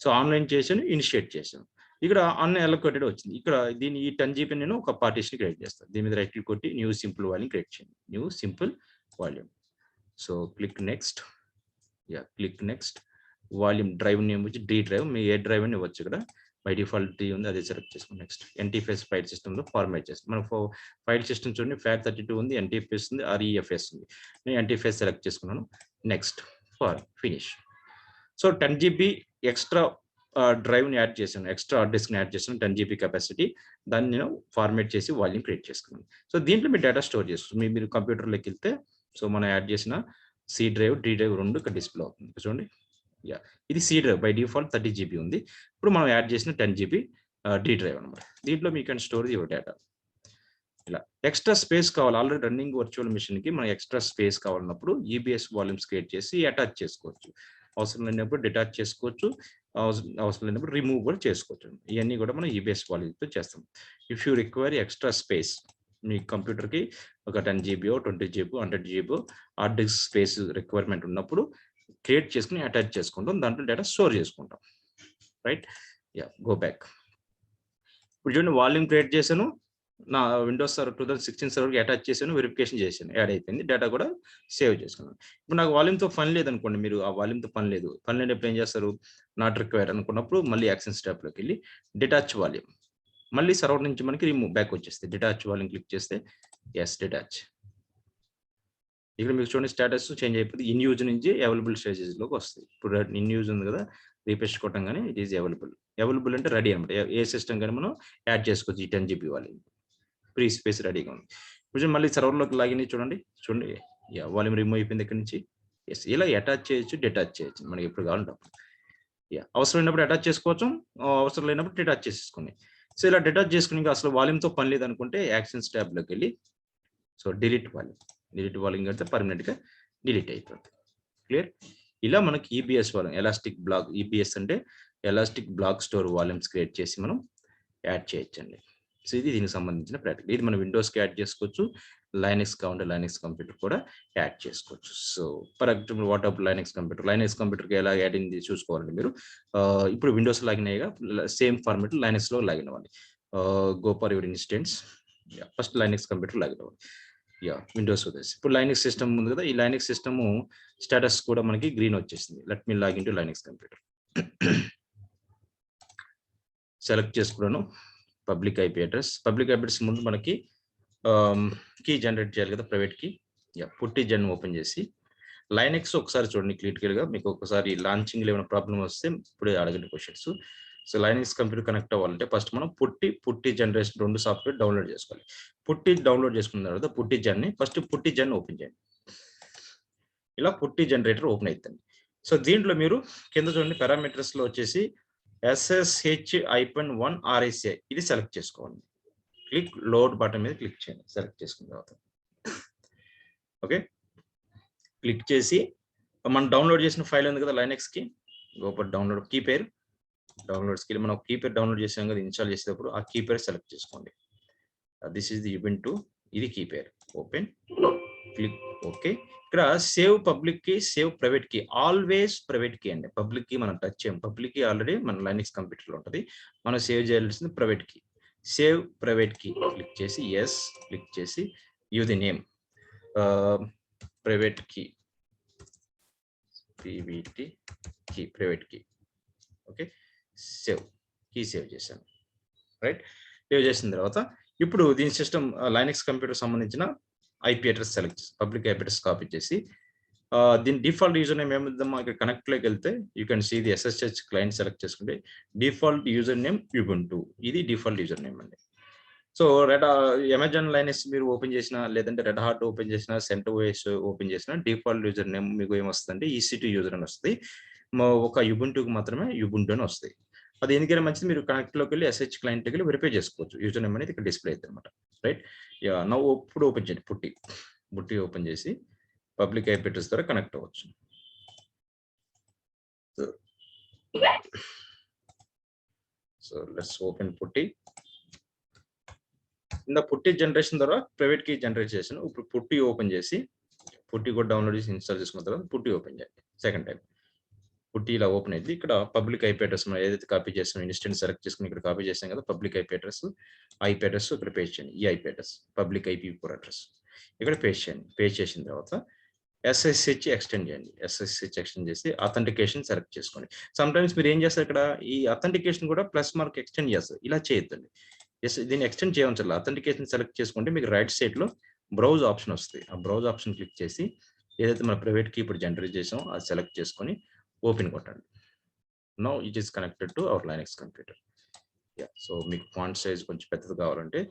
Speaker 1: So online చేసాను, ఇనిషియేట్ చేశాను. ఇక్కడ అన్అలొకేటెడ్ వచ్చింది. ఇక్కడ దీని ఈ 10 GB నేను ఒక పార్టీషన్ క్రియేట్ చేస్తాను. దీని మీద రైట్ క్లిక్ కొట్టి న్యూ సింపుల్ వాల్యూమ్ క్రియేట్ చేయండి. New simple volume. So click next. Click next. Volume drive name వచ్చి డి డ్రైవ్. మీ ఏ డ్రైవ్ అని ఇవ్వచ్చు. ఇక్కడ బై డిఫాల్ట్ డి ఉంది, అదే సెలెక్ట్ చేసుకోండి. నెక్స్ట్ ఎన్టీఎఫ్ఎస్ ఫైల్ సిస్టమ్లో ఫార్మాట్ చేస్తాం. మన ఫైల్ సిస్టమ్ చూడండి, FAT32 ఉంది, ఎన్టీఎఫ్ఎస్ ఉంది, REFS ఉంది. నేను ఎన్టీఎఫ్ఎస్ సెలెక్ట్ చేసుకున్నాను. Next for finish. So 10 GB extra డ్రైవ్ని యాడ్ చేశాను, ఎక్స్ట్రా హార్డ్ డిస్క్ని యాడ్ చేశాను, 10 GB కెపాసిటీ. దాన్ని నేను ఫార్మేట్ చేసి వాల్యూమ్ క్రియేట్ చేసుకున్నాను. సో దీంట్లో మీరు డేటా స్టోర్ చేస్తుంది. మీరు కంప్యూటర్లోకి వెళ్తే సో మనం యాడ్ చేసిన సి డ్రైవ్, డి డ్రైవ్ రెండు ఇక్కడ డిస్ప్లే అవుతుంది. చూడండి, ఇది C drive by default 30 GB ఉంది. ఇప్పుడు మనం యాడ్ చేసిన 10 GB డి డ్రైవ్ అనమాట. దీంట్లో మీ కెన్ స్టోర్ యువర్ డేటా. ఇలా ఎక్స్ట్రా స్పేస్ కావాలి, ఆల్రెడీ రన్నింగ్ వర్చువల్ మిషన్కి మనకి ఎక్స్ట్రా స్పేస్ కావాలన్నప్పుడు EBS వాల్యూమ్స్ క్రియేట్ చేసి అటాచ్ చేసుకోవచ్చు. అవసరం లేనప్పుడు డిటాచ్ చేసుకోవచ్చు, అవసరం లేనప్పుడు రిమూవ్ కూడా చేసుకోవచ్చు. ఇవన్నీ కూడా మనం EBS వాల్యూమ్తో చేస్తాం. If you require extra space, మీ కంప్యూటర్కి ఒక 10 GB 20 GB 100 GB hard disk space requirement ఉన్నప్పుడు క్రియేట్ చేసుకుని అటాచ్ చేసుకుంటాం, దాంట్లో డేటా స్టోర్ చేసుకుంటాం. Right, go back. ఇప్పుడు చూడండి, వాల్యూమ్ క్రియేట్ చేశాను, నా విండోస్ సర్వర్ 2016 సర్వర్కి అటాచ్ చేశాను, వెరిఫికేషన్ చేశాను, యాడ్ అయిపోయింది, డేటా కూడా సేవ్ చేసుకున్నాను. ఇప్పుడు నాకు వాల్యూమ్తో పని లేదనుకోండి, మీరు ఆ వాల్యూమ్తో పని లేనప్పుడు ఏం చేస్తారు, నాట్ రిక్వైర్డ్ అనుకున్నప్పుడు మళ్ళీ యాక్సెస్ ట్యాబ్లోకి వెళ్ళి డిటాచ్ వాల్యూమ్, మళ్ళీ సర్వర్ నుంచి మనకి రిమూవ్ బ్యాక్ వచ్చేస్తుంది. డిటాచ్ వాల్యూమ్ క్లిక్ చేస్తే డిటాచ్. ఇక్కడ మీకు చూడండి స్టేటస్ చేంజ్ అయిపోతుంది. ఇన్ యూజ్ నుంచి అవైలబుల్ స్టేజెస్లోకి వస్తుంది. ఇప్పుడు ఇన్ యూజ్ ఉంది కదా, రీఫ్రెష్ కొట్టంగానే ఇట్ ఈస్ అవైలబుల్ అంటే రెడీ అనమాట. ఏ సిస్టమ్ కానీ మనం యాడ్ చేసుకోవచ్చు. ఈ 10 GB వాల్యూమ్ ఫ్రీ స్పేస్ రెడీగా ఉంది. ఇప్పుడు మళ్ళీ సర్వర్లోకి లాగిన్ చూడండి, వాల్యూమ్ రిమూవ్ అయిపోయింది ఇక్కడ నుంచి. ఇలా అటాచ్ చేయొచ్చు, డిటాచ్ చేయొచ్చు, మనకి ఎప్పుడు కావాలంటే అప్పుడు. అవసరమైనప్పుడు అటాచ్ చేసుకోవచ్చు, అవసరం లేనప్పుడు డిటాచ్ చేసేసుకోండి. సో ఇలా డిటాచ్ చేసుకుని ఇంకా అసలు వాల్యూమ్తో పని లేదనుకుంటే యాక్షన్స్ ట్యాబ్లోకి వెళ్ళి సో డిలీట్ వాల్యూమ్ కడితే పర్మనెంట్గా డిలీట్ అయిపోతుంది. క్లియర్. ఇలా మనకి EBS volume, elastic block, EBS అంటే elastic block store volumes create చేసి మనం యాడ్ చేయొచ్చండి. సో ఇది దీనికి సంబంధించిన ప్రాక్టికల్. ఇది మనం విండోస్కి యాడ్ చేసుకోవచ్చు, లైనక్స్ కావాలంటే లైనక్స్ కంప్యూటర్ కూడా యాడ్ చేసుకోవచ్చు. So for example what Linux కంప్యూటర్కి ఎలా యాడ్ అయింది చూసుకోవాలండి మీరు. ఇప్పుడు విండోస్ లాగిన్ అయ్యాక సేమ్ ఫార్మెట్ లైనక్స్లో లాగిన్ అవ్వండి. Go for your instance. First Linux computer login అవ్వండి. విండోస్ వదిలేసి ఇప్పుడు లైనక్స్ సిస్టమ్ ఉంది కదా, ఈ లైనక్స్ సిస్టమ్ స్టేటస్ కూడా మనకి గ్రీన్ వచ్చేసింది. Let me login to Linux computer. Select చేసుకున్నాను public IP address. Public address ముందు మనకి కీ జనరేట్ చేయాలి కదా, ప్రైవేట్ కీ. పుట్టి జన్ ఓపెన్ చేసి లైనక్స్ ఒకసారి చూడండి క్లియర్గా. మీకు ఒకసారి లాంచింగ్లో ఏమైనా ప్రాబ్లం వస్తే ఇప్పుడే అడగండి questions. So Linux computer connect అవ్వాలంటే ఫస్ట్ మనం పుట్టి జనరేషన్ 2 సాఫ్ట్వేర్ డౌన్లోడ్ చేసుకోవాలి. పుట్టి డౌన్లోడ్ చేసుకున్న తర్వాత పుట్టి జన్ ఓపెన్ చేయండి. ఇలా పుట్టి జనరేటర్ ఓపెన్ అవుతుంది. సో దీంట్లో మీరు కింద చూడండి పారామీటర్స్లో వచ్చేసి SSH-1 RSA ఇది సెలెక్ట్ చేసుకోండి. క్లిక్ లోడ్ బటన్ మీద క్లిక్ చేయండి. సెలెక్ట్ చేసుకున్న తర్వాత ఓకే, క్లిక్ చేసి మనం డౌన్లోడ్ చేసిన ఫైల్ ఉంది కదా లైనక్స్కి, గోపర్ డౌన్లోడ్ కీ పేరు, డౌన్లోడ్స్కి మనం కీ పేరు డౌన్లోడ్ చేసాం కదా, ఇన్స్టాల్ చేసేటప్పుడు ఆ కీ పేరు సెలెక్ట్ చేసుకోండి. దిస్ ఈస్ ది Ubuntu, ఇది కీ పేరు. Open, click okay. ఇక్కడ సేవ్ పబ్లిక్ కి, సేవ్ ప్రైవేట్ కి, ఆల్వేస్ ప్రైవేట్ కి అండి. పబ్లిక్ కి మనం టచ్ చేయం. పబ్లిక్ కి ఆల్రెడీ మన లైనక్స్ కంప్యూటర్లో ఉంటుంది. మనం సేవ్ చేయాల్సింది private key. Save private key click చేసి క్లిక్ చేసి the name private key, PVT key, private key. Okay, save చేశాను. రైట్, సేవ్ చేసిన తర్వాత ఇప్పుడు దీని సిస్టమ్ లైనక్స్ కంప్యూటర్ సంబంధించిన IP అడ్రస్ సెలెక్ట్ చేసి పబ్లిక్ IP అడ్రస్ కాపీ చేసి దీని డిఫాల్ట్ యూజర్ నేమ్ ఏమిద్దామా, ఇక్కడ కనెక్ట్లోకి వెళ్తే you can see the SSH client select చేసుకుంటే డిఫాల్ట్ యూజర్ నేమ్ Ubuntu, ఇది డిఫాల్ట్ యూజర్ నేమ్ అండి. సో అమెజాన్ లైనక్స్ మీరు ఓపెన్ చేసినా, లేదంటే రెడ్ హార్ట్ ఓపెన్ చేసినా, CentOS ఓపెన్ చేసినా డిఫాల్ట్ యూజర్ నేమ్ మీకు ఏమొస్తుందంటే EC2 యూజర్ అని వస్తుంది. ఒక Ubuntuకి మాత్రమే Ubuntu అని వస్తాయి. అది ఎందుకైనా మంచిది, మీరు కనెక్ట్లోకి వెళ్ళి SSH క్లయింట్కి వెళ్ళి వెరిఫై చేసుకోవచ్చు. యూజర్ నేమ్ అనేది ఇక్కడ డిస్ప్లే అవుతుంది అనమాట. రైట్, నవ్వు ఇప్పుడు ఓపెన్ చేయండి. పుట్టి ఓపెన్ చేసి పబ్లిక్ IP అడ్రస్ ద్వారా కనెక్ట్ అవ్వచ్చు. సో లెట్స్ ఓపెన్ పుట్టి. ఇందా పుట్టి జనరేషన్ ద్వారా ప్రైవేట్ కీ జనరేట్ చేసాను. ఇప్పుడు పుట్టి ఓపెన్ చేసి పుట్టి కూడా డౌన్లోడ్ చేసి ఇన్స్టాల్ చేసుకున్న తర్వాత పుట్టి ఓపెన్ చేయండి సెకండ్ టైం. పుట్టి ఇలా ఓపెన్ అయింది. ఇక్కడ పబ్లిక్ ఐపీ అడ్రస్ మనం ఏదైతే కాపీ చేసామో ఇన్స్టెన్స్ సెలెక్ట్ చేసుకొని ఇక్కడ కాపీ చేసాం కదా, పబ్లిక్ ఐపీ అడ్రస్ ఇక్కడ పేస్ట్ చేయండి. ఈ IP address public IPv4 address ఇక్కడ పేస్ట్ చేయండి. పేస్ట్ చేసిన తర్వాత SSH ఎక్స్టెండ్ చేయండి. SSH ఎక్స్టెండ్ చేసి అథెంటికేషన్ సెలెక్ట్ చేసుకోండి. సమ్ టైమ్స్ మీరు ఏం చేస్తారు, ఇక్కడ ఈ అథెంటికేషన్ కూడా ప్లస్ మార్క్ ఎక్స్టెండ్ చేస్తారు. ఇలా చేయొద్దండి. దీన్ని ఎక్స్టెండ్ చేయవచ్చు. అథెంటికేషన్ సెలెక్ట్ చేసుకుంటే మీకు రైట్ సైడ్ లో బ్రౌజ్ ఆప్షన్ వస్తుంది. ఆ బ్రౌజ్ ఆప్షన్ క్లిక్ చేసి ఏదైతే మన ప్రైవేట్ కీ ఇప్పుడు జనరేట్ చేసామో అది సెలెక్ట్ చేసుకొని ఓపెన్ కొట్టండి. Now it is connected to our Linux computer. So మీకు ఫాంట్ సైజ్ కొంచెం పెద్దది కావాలంటే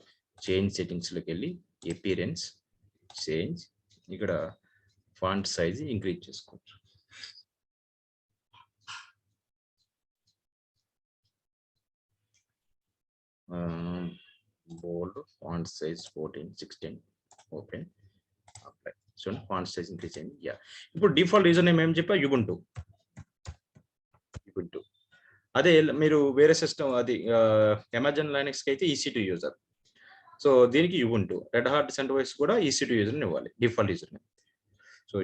Speaker 1: చేంజ్ సెట్టింగ్స్ లోకి వెళ్ళి అపియరెన్స్ చేంజ్, ఇక్కడ ఫాంట్ సైజ్ ఇంక్రీజ్ చేసుకోవచ్చు. బోల్డ్ ఫాంట్ సైజ్ 14, 16 ఓపెన్ అప్లై. చూడండి ఫాంట్ సైజ్ ఇంక్రీజ్ అయింది. ఇప్పుడు డిఫాల్ట్ యూజర్ నేమ్ ఏం చెప్పా, యుబుంటు. అదే మీరు వేరే సిస్టమ్ అది అమెజాన్ లైనక్స్ కి అయితే EC2 యూజర్. సో దీనికి యుబుంటు. రెడ్ హాట్ సెంటర్వైస్ కూడా EC2 యూజర్ ఇవ్వాలి డిఫాల్ట్ యూజర్ నేమ్. సో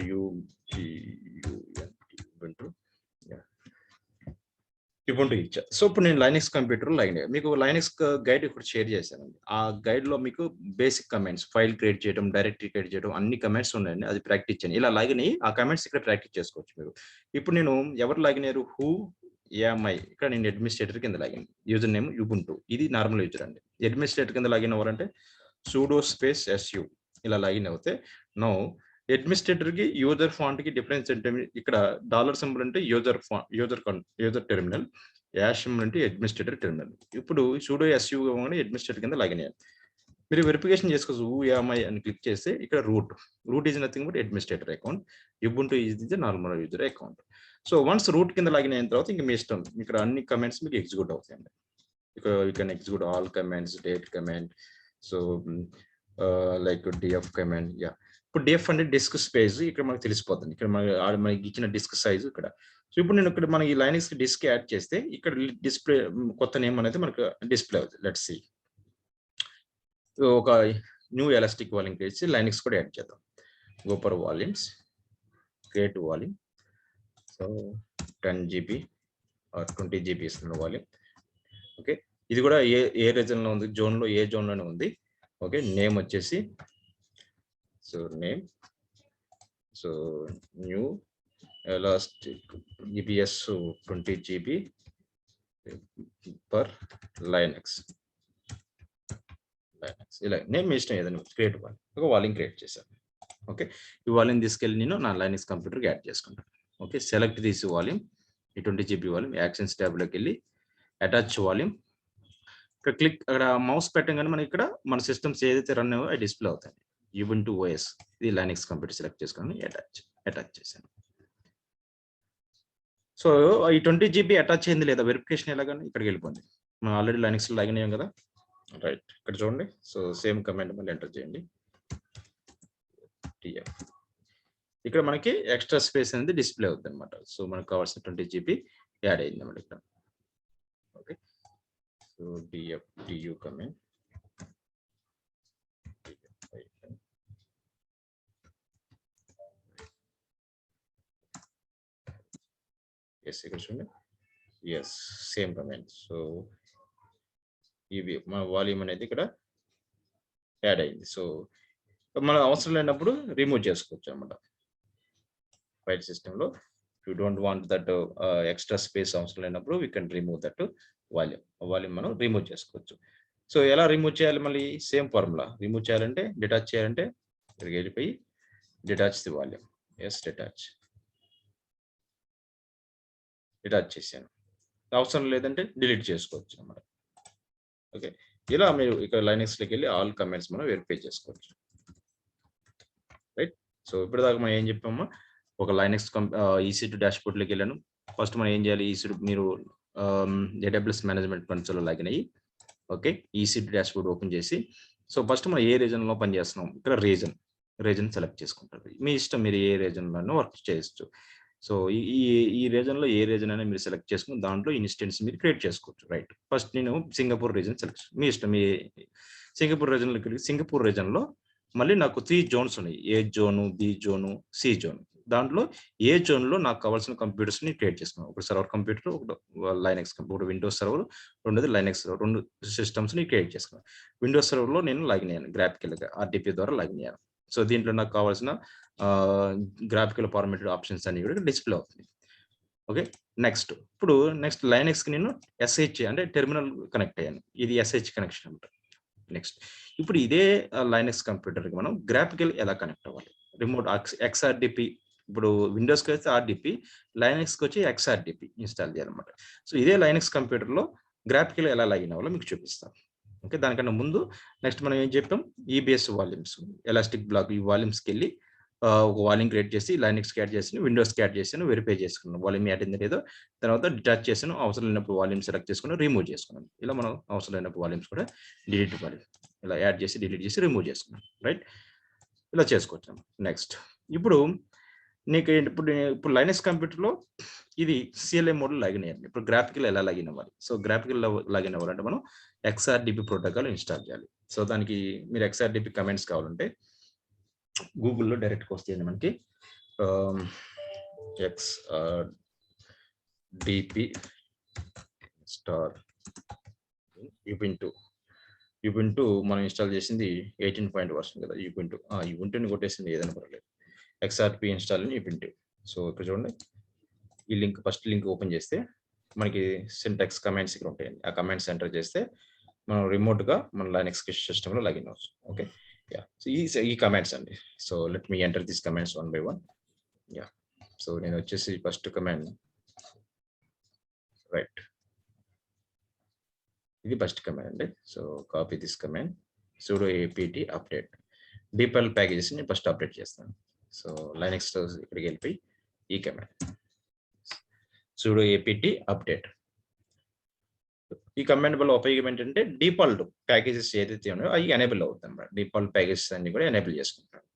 Speaker 1: యుబుంటు ఇచ్చా. సో ఇప్పుడు నేను లైనక్స్ కంప్యూటర్ మీకు లైనక్స్ గైడ్ ఇప్పుడు షేర్ చేశానండి. ఆ గైడ్ లో మీకు బేసిక్ కమెంట్స్, ఫైల్ క్రియేట్ చేయడం, డైరెక్టరీ క్రియేట్ చేయడం, అన్ని కమెంట్స్ ఉన్నాయండి. అది ప్రాక్టీస్ చేయండి. ఇలా లాగిన్ అయ్యి ఆ కమెంట్స్ ఇక్కడ ప్రాక్టీస్ చేసుకోవచ్చు మీరు. ఇప్పుడు నేను ఎవరు లాగిన్ అయ్యారు, ఇక్కడ నేను అడ్మినిస్ట్రేటర్ కింద లాగిన్, యూజర్ నేమ్ యుబుంటు. ఇది నార్మల్ యూజర్ అండి. అడ్మినిస్ట్రేటర్ కింద లాగిన్ అవ్వాలంటే sudo space su ఇలా లాగిన్ అవుతే నో అడ్మినిస్ట్రేటర్ కి యూజర్ ఫాంట్ కి డిఫరెన్స్ అంటే ఇక్కడ డాలర్ సింబల్ అంటే యూజర్ టెర్మినల్, యాష్ సింబల్ అంటే అడ్మినిస్ట్రేటర్ టెర్మినల్. ఇప్పుడు sudo su అడ్మినిస్ట్రేటర్ కింద లాగిన్ అయ్యారు. మీరు వెరిఫికేషన్ చేసుకోవచ్చు. UAMI అని క్లిక్ చేస్తే ఇక్కడ root is nothing but administrator account, Ubuntu is the normal user account. So once root కింద లాగిన్ అయిన తర్వాత ఇంకా మీ ఇష్టం, ఇక్కడ అన్ని కమెంట్స్ మీకు ఎగ్జిక్యూట్ అవుతాయండి. ఇక్కడ you can execute all comments, date comment, so like DF comment. ఇప్పుడు DF అంటే డిస్క్ స్పేస్ ఇక్కడ మనకు తెలిసిపోతుంది. ఇక్కడ మనకి ఇచ్చిన డిస్క్ సైజ్ ఇక్కడ. సో ఇప్పుడు నేను ఇక్కడ మనకి లైనక్స్ డిస్క్ యాడ్ చేస్తే ఇక్కడ డిస్ప్లే కొత్త నేమ్ అనేది మనకు డిస్ప్లే అవుతుంది. Let's see. ఒక న్యూ ఎలాస్టిక్ వాల్యూమ్ క్రియేట్ చేసి లైనక్స్ కూడా యాడ్ చేద్దాం. Go for volumes, create volume. So 10 GB or 20 GB ఇస్తున్న వాల్యూమ్. ఓకే, ఇది కూడా ఏ రీజన్ లో ఉంది, జోన్ లో, ఏ జోన్ లోనే ఉంది. ఓకే, నేమ్ వచ్చేసి so name, so new elastic EBS 20 GB per Linux. ఇలా నేమ్ ఇష్టం ఏదైనా క్రియేట్ వాల్యూమ్, ఒక వాల్యూమ్ క్రియేట్ చేశాను. ఓకే, ఈ వాల్యూమ్ తీసుకెళ్ళి నేను నా లైనక్స్ కంప్యూటర్కి యాడ్ చేసుకుంటాను. ఓకే, సెలెక్ట్ దిస్ వాల్యూమ్, ఈ 20 GB వాల్యూమ్, యాక్షన్స్ ట్యాబ్లోకి వెళ్ళి అటాచ్ వాల్యూమ్, ఇక్కడ క్లిక్, అక్కడ మౌస్ పెట్టగానే మనకి ఇక్కడ మన సిస్టమ్స్ ఏదైతే రన్ అయ్యో అది డిస్ప్లే అవుతాయి. యుబుంటు OS, ఇది లైనక్స్ కంప్యూటర్ సెలెక్ట్ చేసుకొని అటాచ్ చేశాను. సో ఈ 20 GB అటాచ్ అయింది లేదా వెరిఫికేషన్ ఎలాగని ఇక్కడికి వెళ్ళిపోయింది. మనం ఆల్రెడీ లైనక్స్ లో లాగిన్ అయ్యాం కదా. రైట్, ఇక్కడ చూడండి. సో సేమ్ కమాండ్ మళ్ళీ ఎంటర్ చేయండి. TF, ఇక్కడ మనకి ఎక్స్ట్రా స్పేస్ అనేది డిస్ప్లే అవుతుంది అనమాట. సో మనకు కావాల్సిన 20 GB యాడ్ అయింది అన్నమాట ఇక్కడ. ఓకే, సో DU కమాండ్, ఇక్కడ చూడండి. Same command. సో ఇవి మన వాల్యూమ్ అనేది ఇక్కడ యాడ్ అయింది. సో మన అవసరం లేనప్పుడు రిమూవ్ చేసుకోవచ్చు అన్నమాట. ఫైల్ సిస్టమ్ లో you don't want that extra space అవసరం లేనప్పుడు we can remove that volume మనం రిమూవ్ చేసుకోవచ్చు. సో ఎలా రిమూవ్ చేయాలి, మళ్ళీ సేమ్ ఫార్ములా. రిమూవ్ చేయాలంటే, డిటాచ్ చేయాలంటే ఇక్కడికి వెళ్ళిపోయి డిటాచ్ ది వాల్యూమ్. డిటాచ్ చేశాను. అవసరం లేదంటే డిలీట్ చేసుకోవచ్చు అన్నమాట. ఓకే, ఇలా మీరు ఇక్కడ లైనక్స్లోకి వెళ్ళి ఆల్ కమెంట్స్ మనం వెరిఫై చేసుకోవచ్చు. రైట్, సో ఇప్పటిదాకా మనం ఏం చెప్పామో, ఒక లైనక్స్ EC2 డాష్బోర్డ్ లోకి వెళ్ళాను. ఫస్ట్ మనం ఏం చేయాలి, EC2 మీరు AWS మేనేజ్మెంట్ కన్సోల్ లో లాగిన్ అయ్యి, ఓకే, EC2 డాష్బోర్డ్ ఓపెన్ చేసి, సో ఫస్ట్ మనం ఏ రీజన్ లో పని చేస్తున్నాం, ఇక్కడ రీజన్ సెలెక్ట్ చేసుకుంటారు. మీ ఇష్టం, మీరు ఏ రీజన్ లోనూ వర్క్ చేయొచ్చు. సో ఈ రీజన్ లో ఏ రీజన్ అయినా మీరు సెలెక్ట్ చేసుకుని దాంట్లో ఇన్స్టెన్స్ మీరు క్రియేట్ చేసుకోవచ్చు. రైట్, ఫస్ట్ నేను సింగపూర్ రీజన్ సెలెక్ట్, మీ ఇష్టం. మీ సింగపూర్ రీజన్ లో మళ్ళీ నాకు 3 జోన్స్ ఉన్నాయి. A zone, B zone, C zone. దాంట్లో ఏ జోన్లో నాకు కావాల్సిన కంప్యూటర్స్ని క్రియేట్ చేసుకున్నాను. ఒకటి సర్వర్ కంప్యూటర్, ఒకటి లైనెక్స్ కంప్యూటర్, విండోస్ సర్వర్, రెండోది లైనెక్స్ సర్వర్, 2 సిస్టమ్స్ని క్రియేట్ చేసుకున్నాను. విండోస్ సర్వర్లో నేను లాగిన్ అయ్యాను గ్రాఫికల్గా, ఆర్టీపీ ద్వారా లాగిన్ అయ్యాను. సో దీంట్లో నాకు కావాల్సిన గ్రాఫికల్ ఫార్మాటెడ్ ఆప్షన్స్ అన్ని కూడా డిస్ప్లే అవుతుంది. ఓకే, నెక్స్ట్ లైనెక్స్కి నేను ఎస్హెచ్ అంటే టెర్మినల్ కనెక్ట్ అయ్యాను. ఇది ఎస్హెచ్ కనెక్షన్ అంట. నెక్స్ట్ ఇప్పుడు ఇదే లైనెక్స్ కంప్యూటర్కి మనం గ్రాఫికల్ ఎలా కనెక్ట్ అవ్వాలి? రిమోట్ ఎక్స్ఆర్డిపి, ఇప్పుడు విండోస్కి అయితే ఆర్డిపి, లైనెక్స్కి వచ్చి ఎక్స్ఆర్డిపి ఇన్స్టాల్ చేయాలన్నమాట. సో ఇదే లైనెక్స్ కంప్యూటర్లో గ్రాఫికల్ ఎలా లాగిన్ అవ్వాలో మీకు చూపిస్తాను. ఓకే, దానికన్నా ముందు నెక్స్ట్ మనం ఏం చెప్పాం, ఈబిఎస్ వాల్యూమ్స్, ఎలాస్టిక్ బ్లాక్, ఈ వాల్యూమ్స్కి వెళ్ళి ఒక వాల్యూమ్ క్రియేట్ చేసి లైనెక్స్కి యాడ్ చేసి విండోస్కి యాడ్ చేసాను, వెరిఫై చేసుకున్నాను వాల్యూమ్ యాడ్ అయిందో లేదో. తర్వాత డిటాచ్ చేసాను, అవసరం లేనప్పుడు వాల్యూమ్ సెలెక్ట్ చేసుకుని రిమూవ్ చేసుకున్నాను. ఇలా మనం అవసరం లేనప్పుడు వాల్యూమ్స్ కూడా డిలీట్ వాల్యూమ్ ఇలా యాడ్ చేసి డిలీట్ చేసి రిమూవ్ చేసుకున్నాను. రైట్, ఇలా చేసుకోవచ్చు. నెక్స్ట్ ఇప్పుడు నీకు ఇప్పుడు లైనెక్స్ కంప్యూటర్లో ఇది సిఎల్ఐ మోడ్లో లాగిన్ అయ్యాలి. ఇప్పుడు గ్రాఫికల్ ఎలా లాగిన్ అవ్వాలి? సో గ్రాఫికల్ లాగిన్ అవ్వాలంటే మనం ఎక్స్ఆర్డిపి ప్రోటోకాల్ ఇన్స్టాల్ చేయాలి. సో దానికి మీరు ఎక్స్ఆర్డిపి కమెంట్స్ కావాలంటే గూగుల్లో డైరెక్ట్గా వస్తాయండి మనకి. XRDP స్టార్ యుబింటూ మనం ఇన్స్టాల్ చేసింది 18 వర్షన్ కదా, యుబింటూని కొట్టేసింది ఏదైనా పర్లేదు. XRP ఇన్స్టాల్ అని యుబింటూ. సో ఇక్కడ చూడండి, ఈ లింక్ ఫస్ట్ లింక్ ఓపెన్ చేస్తే మనకి సింటాక్స్ కమాండ్స్ ఇక్కడ ఉంటాయండి. ఆ కమాండ్స్ ఎంటర్ చేస్తే మనం రిమోట్గా మన లైనెక్స్ సిస్టంలో లాగిన్ అవ్వచ్చు. ఓకే, సో ఈ కమాండ్స్ అండి. So let me enter this commands one by one. So నేను వచ్చేసి ఫస్ట్ కమాండ్, రైట్, ఇది ఫస్ట్ కమాండ్ అండి. So copy this command, sudo apt update డిపల్ ప్యాకేజెస్ ని ఫస్ట్ అప్డేట్ చేస్తాను. సో లైనెక్స్ ఇక్కడికి వెళ్ళిపోయి ఈ కమాండ్ sudo apt అప్డేట్. ఈ కమాండ్ వల్ల ఉపయోగం ఏంటంటే డిఫాల్ట్ ప్యాకేజెస్ ఏదైతే ఉన్నాయో అవి ఎనేబుల్ అవుతాయి అన్నమాట. డిఫాల్ట్ ప్యాకేజెస్ అన్ని కూడా ఎనేబుల్ చేసుకుంటాను.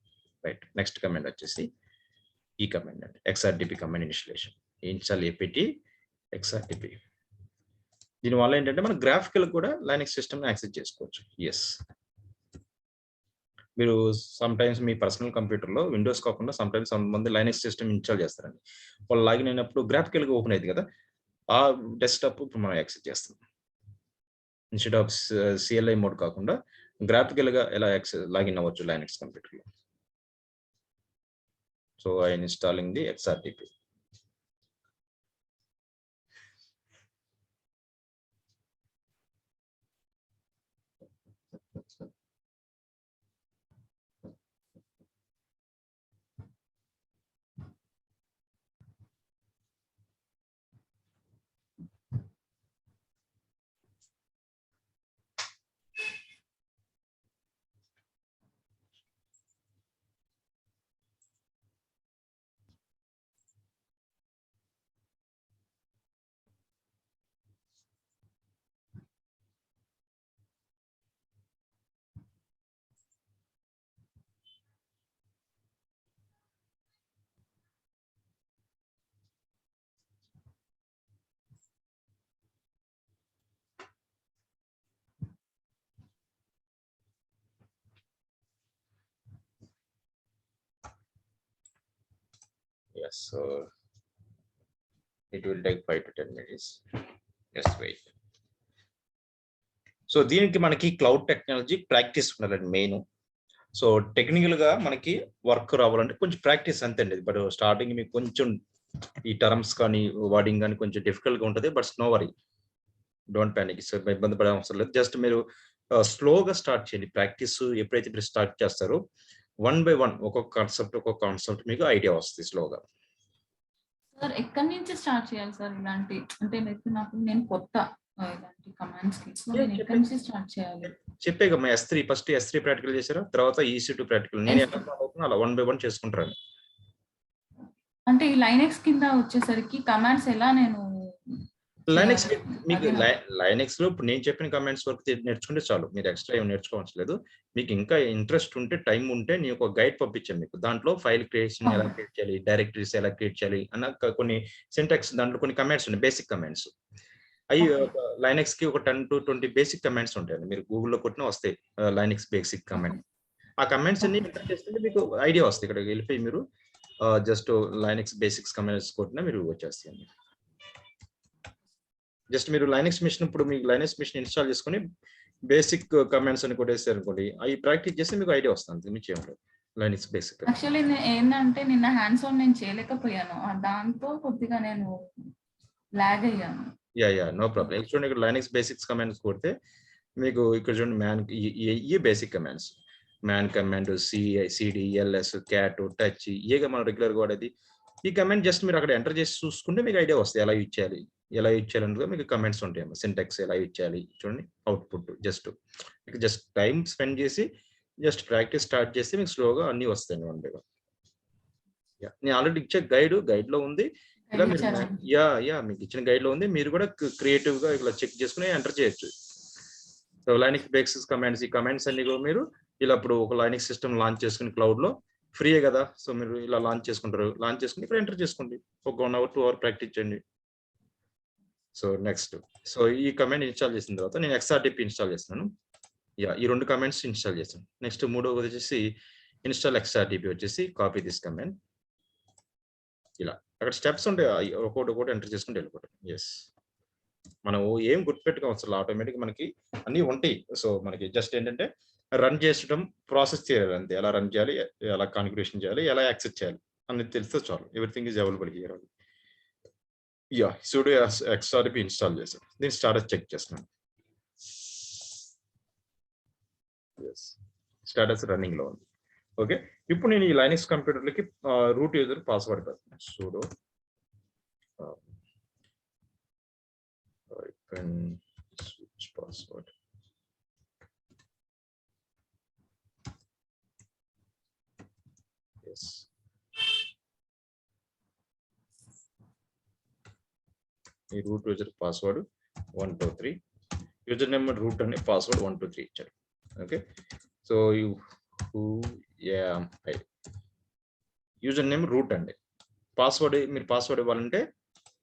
Speaker 1: రైట్, నెక్స్ట్ కమాండ్ వచ్చేసి ఈ కమాండ్ అండి, XRDP command installation, install apt XRDP. దీనివల్ల ఏంటంటే మనం గ్రాఫికల్ కూడా లైనెక్స్ సిస్టమ్ యాక్సెస్ చేసుకోవచ్చు. ఎస్, మీరు సమ్ టైమ్స్ మీ పర్సనల్ కంప్యూటర్లో విండోస్ కాకుండా సమ్ టైమ్స్ కొంతమంది లైనెక్స్ సిస్టమ్ ఇన్స్టాల్ చేస్తారండి. వాళ్ళు లాగిన్ అయినప్పుడు గ్రాఫికల్గా ఓపెన్ అయింది కదా, ఆ డెస్క్టాప్ ఇప్పుడు మనం యాక్సెస్ చేస్తాం. ఇన్స్టెడ్ ఆఫ్ సిఎల్ఐ మోడ్ కాకుండా గ్రాఫికల్గా ఎలా లాగిన్ అవ్వచ్చు లైనెక్స్ కంప్యూటర్లో. So I installing the XRDP. Yes, so it will take 5 to 10 minutes. Just wait. So దీనికి మనకి క్లౌడ్ టెక్నాలజీ ప్రాక్టీస్ ఉండాలండి మెయిన్. సో టెక్నికల్గా మనకి వర్క్ రావాలంటే కొంచెం ప్రాక్టీస్ అంతే అండి. బట్ స్టార్టింగ్ మీకు కొంచెం ఈ టర్మ్స్ కానీ వర్డింగ్ కానీ కొంచెం డిఫికల్ట్గా ఉంటుంది. But no worry, don't panic. So ఇబ్బంది పడే అవసరం లేదు. జస్ట్ మీరు స్లోగా స్టార్ట్ చేయండి. ప్రాక్టీస్ ఎప్పుడైతే మీరు స్టార్ట్ చేస్తారో 1 by 1 ఒక్కొక్క కాన్సెప్ట్ మీకు ఐడియా వస్తుంది స్లోగా.
Speaker 2: సార్ ఎక్కడి నుంచి స్టార్ట్ చేయాలి సార్ ఇలాంటి, అంటే నేను కొత్త ఇలాంటి కమాండ్స్ కి, సో నేను ఎక్కడి నుంచి స్టార్ట్ చేయాలి? చెప్పేగమ్మా,
Speaker 1: ఫస్ట్ S3 ప్రాక్టికల్ చేశారా, తర్వాత EC2 ప్రాక్టికల్. నేను అలా 1 by 1 చేసుకుంటాను.
Speaker 2: అంటే ఈ లైనెక్స్ కింద వచ్చేసరికి కమాండ్స్ ఎలా నేను
Speaker 1: లైనెక్స్ మీకు లైనెక్స్ లో ఇప్పుడు నేను చెప్పిన కమాండ్స్ వరకు నేర్చుకుంటే చాలు. మీరు ఎక్స్ట్రా ఏమి నేర్చుకోవట్లేదు. మీకు ఇంకా ఇంట్రెస్ట్ ఉంటే, టైం ఉంటే నేను ఒక గైడ్ పంపించాను మీకు. దాంట్లో ఫైల్ క్రియేషన్ ఎలా క్రియేట్ చేయాలి, డైరెక్టరీస్ ఎలా క్రియేట్ చేయాలి అన్న కొన్ని సింటాక్స్, దాంట్లో కొన్ని కమాండ్స్ ఉన్నాయి, బేసిక్ కమాండ్స్. అవి లైనెక్స్ కి ఒక 10 to 20 బేసిక్ కమాండ్స్ ఉంటాయండి. మీరు గూగుల్లో కొట్టినా వస్తాయి లైనెక్స్ బేసిక్ కమాండ్. ఆ కమాండ్స్ అన్ని ఎంటర్ చేస్తుంటే మీకు ఐడియా వస్తుంది. ఇక్కడ వెళ్ళిపోయి మీరు జస్ట్ లైనక్స్ బేసిక్స్ కమాండ్స్ కొట్టినా మీరు వచ్చేస్తాయండి. జస్ట్ మీరు లైనక్స్ మిషన్ ఇప్పుడు మీకు లైనక్స్ మిషన్ ఇన్స్టాల్ చేసుకొని బేసిక్ కమాండ్స్ అని కొట్టేస్తారు అనుకోండి, అవి ప్రాక్టీస్ చేస్తే మీకు ఐడియా వస్తుంది. మీకు ఏమి లైనక్స్ బేసిక్.
Speaker 2: యాక్చువల్లీ ఏంటంటే నిన్న హ్యాండ్స్ ఆన్ నేను చేయలేకపోయాను, దాంతో కొద్దిగా నేను లాగ్ అయ్యాను.
Speaker 1: Yeah no problem. చూడండి ఇక్కడ లైనక్స్ బేసిక్స్ కమాండ్స్ కొడితే మీకు ఇక్కడ చూడండి మ్యాన్ ఈ basic commands, man command, CD, LS, cat, touch, ఇయేగా మనం రెగ్యులర్గా వాడేది. ఈ కమాండ్ జస్ట్ మీరు అక్కడ ఎంటర్ చేసి చూసుకుంటే మీకు ఐడియా వస్తుంది ఎలా యూజ్ చేయాలి, ఎలా యూజ్ చేయాలన్నది మీకు కమెంట్స్ ఉంటాయి. సింటాక్స్ ఎలా యూజ్ చేయాలి చూడండి, అవుట్పుట్ జస్ట్ టైం స్పెండ్ చేసి జస్ట్ ప్రాక్టీస్ స్టార్ట్ చేస్తే మీకు స్లోగా అన్ని వస్తాయి వన్ బై వన్. నేను ఆల్రెడీ ఇచ్చే గైడ్ లో ఉంది. ఇలా మీరు మీకు ఇచ్చిన గైడ్ లో ఉంది, మీరు కూడా క్రియేటివ్ గా ఇలా చెక్ చేసుకుని ఎంటర్ చేయొచ్చు. సో లైనక్స్ బేసిక్స్ కమాండ్స్, ఈ కమాండ్స్ అన్ని కూడా మీరు ఇలా ఇప్పుడు ఒక లైనక్స్ సిస్టమ్ లాంచ్ చేసుకుని క్లౌడ్ లో ఫ్రీయే కదా, సో మీరు ఇలా లాంచ్ చేసుకుంటారు. లాంచ్ చేసుకుని ఇక్కడ ఎంటర్ చేసుకోండి, ఒక 1 hour 2 hour ప్రాక్టీస్ చేయండి. సో నెక్స్ట్, సో ఈ కమాండ్ ఇన్స్టాల్ చేసిన తర్వాత నేను XRDP ఇన్స్టాల్ చేస్తున్నాను. ఈ 2 కమాండ్స్ ఇన్స్టాల్ చేస్తాను. నెక్స్ట్ మూడోది వచ్చేసి ఇన్స్టాల్ XRDP వచ్చేసి కాపీ దిస్ కమాండ్. ఇలా అక్కడ స్టెప్స్ ఉంటాయి, ఒకటి ఎంటర్ చేసుకుంటే వెళ్ళిపోతాం. మనం ఏం గుర్తుపెట్టుకోవచ్చు అసలు, ఆటోమేటిక్ మనకి అన్ని ఉంటాయి. సో మనకి జస్ట్ ఏంటంటే రన్ చేసడం, ప్రాసెస్ చేయాలి అంతే. ఎలా రన్ చేయాలి, ఎలా కాన్ఫిగరేషన్ చేయాలి, ఎలా యాక్సెస్ చేయాలి అనేది తెలిస్తే చాలు. Everything is available here. Sudo XRDP install చేశాను. దీని స్టాటస్ చెక్ చేస్తున్నాను. స్టాటస్ రన్నింగ్ లో ఉంది. ఓకే, ఇప్పుడు నేను ఈ లైనక్స్ కంప్యూటర్లకి రూట్ యూజర్ పాస్వర్డ్ పెడతాను. Sudo switch password. ఈ root user password 123, user name root అనే పాస్వర్డ్ 123 ఇచ్చారు. Okay, so user name root అండి, పాస్వర్డ్ మీరు పాస్వర్డ్ ఇవ్వాలంటే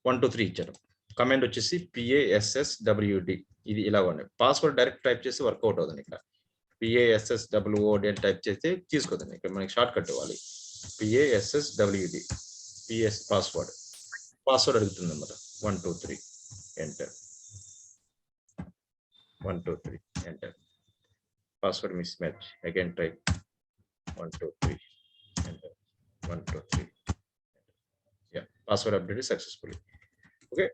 Speaker 1: 123 ఇచ్చారు. కమాండ్ వచ్చేసి PASSWD, ఇది ఇలా ఉంది. పాస్వర్డ్ డైరెక్ట్ టైప్ చేసి వర్కౌట్ అవుతుంది. ఇక్కడ PASSWOD అని టైప్ చేస్తే తీసుకోదండి. ఇక్కడ మనకి షార్ట్ కట్ ఇవ్వాలి, PASSWD, PS పాస్వర్డ్ అడుగుతుంది అన్నమాట. 123 enter, 123 enter. Password mismatch, again try 123 enter, 123 password update successfully. Okay,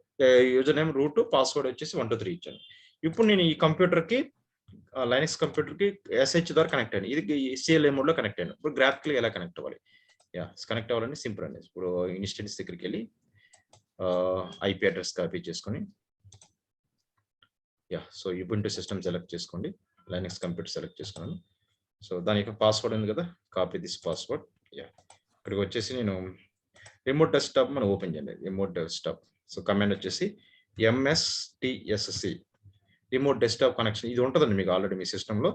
Speaker 1: user name root, password వచ్చేసి 123 ఇచ్చాను. ఇప్పుడు నేను ఈ కంప్యూటర్ కి లైనక్స్ కంప్యూటర్ కి SH ద్వారా కనెక్ట్ అయ్యాను. ఇది CLI మోడ్ లో కనెక్ట్ అయ్యాను. ఇప్పుడు గ్రాఫికల్ ఎలా కనెక్ట్ అవ్వాలి, కనెక్ట్ అవ్వాలని సింపుల్ అండి. ఇప్పుడు ఇన్స్టెన్స్ దగ్గరికి వెళ్ళి IP అడ్రస్ కాపీ చేసుకొని, సో Ubuntu సిస్టమ్ సెలెక్ట్ చేసుకోండి, లైనక్స్ కంప్యూటర్ సెలెక్ట్ చేసుకున్నాను. సో దాని యొక్క పాస్వర్డ్ ఉంది కదా, కాపీ దిస్ పాస్వర్డ్. ఇక్కడికి వచ్చేసి నేను రిమోట్ డెస్క్టాప్ మనం ఓపెన్ చేయండి. రిమోట్ డెస్క్టాప్, సో కమాండ్ వచ్చేసి MSTSC, రిమోట్ డెస్క్టాప్ కనెక్షన్. ఇది ఉంటుందండి మీకు ఆల్రెడీ మీ సిస్టంలో.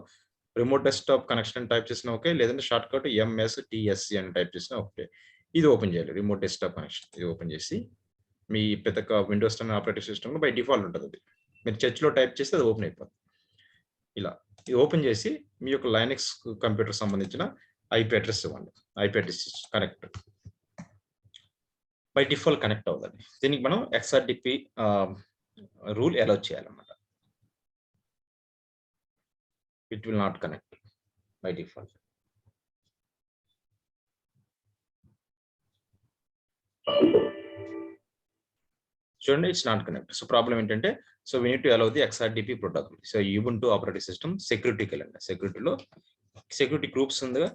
Speaker 1: రిమోట్ డెస్క్టాప్ కనెక్షన్ టైప్ చేసిన ఓకే, లేదంటే షార్ట్ కట్ MSTSC అని టైప్ చేసిన ఓకే. ఇది ఓపెన్ చేయాలి, రిమోట్ డెస్క్టాప్ కనెక్షన్. ఇది ఓపెన్ చేసి మీ పెద్ద విండోస్ 10 ఆపరేటింగ్ సిస్టంలో బై డిఫాల్ట్ ఉంటుంది అది. మీరు చర్చ్లో టైప్ చేస్తే అది ఓపెన్ అయిపోతుంది. ఇలా ఇది ఓపెన్ చేసి మీ యొక్క లైనక్స్ కంప్యూటర్ సంబంధించిన IP అడ్రస్ ఇవ్వండి. IP address connect, by default connect అవుతుంది. దీనికి మనం XRDP రూల్ అలౌ చేయాలన్నమాట. It will not connect by default. చూడండి, it's not connect. So problem ఏంటంటే, so we need to allow the XRDP protocol. So Ubuntu operating system సెక్యూరిటీకి వెళ్ళండి. సెక్యూరిటీలో security groups ఉందిగా,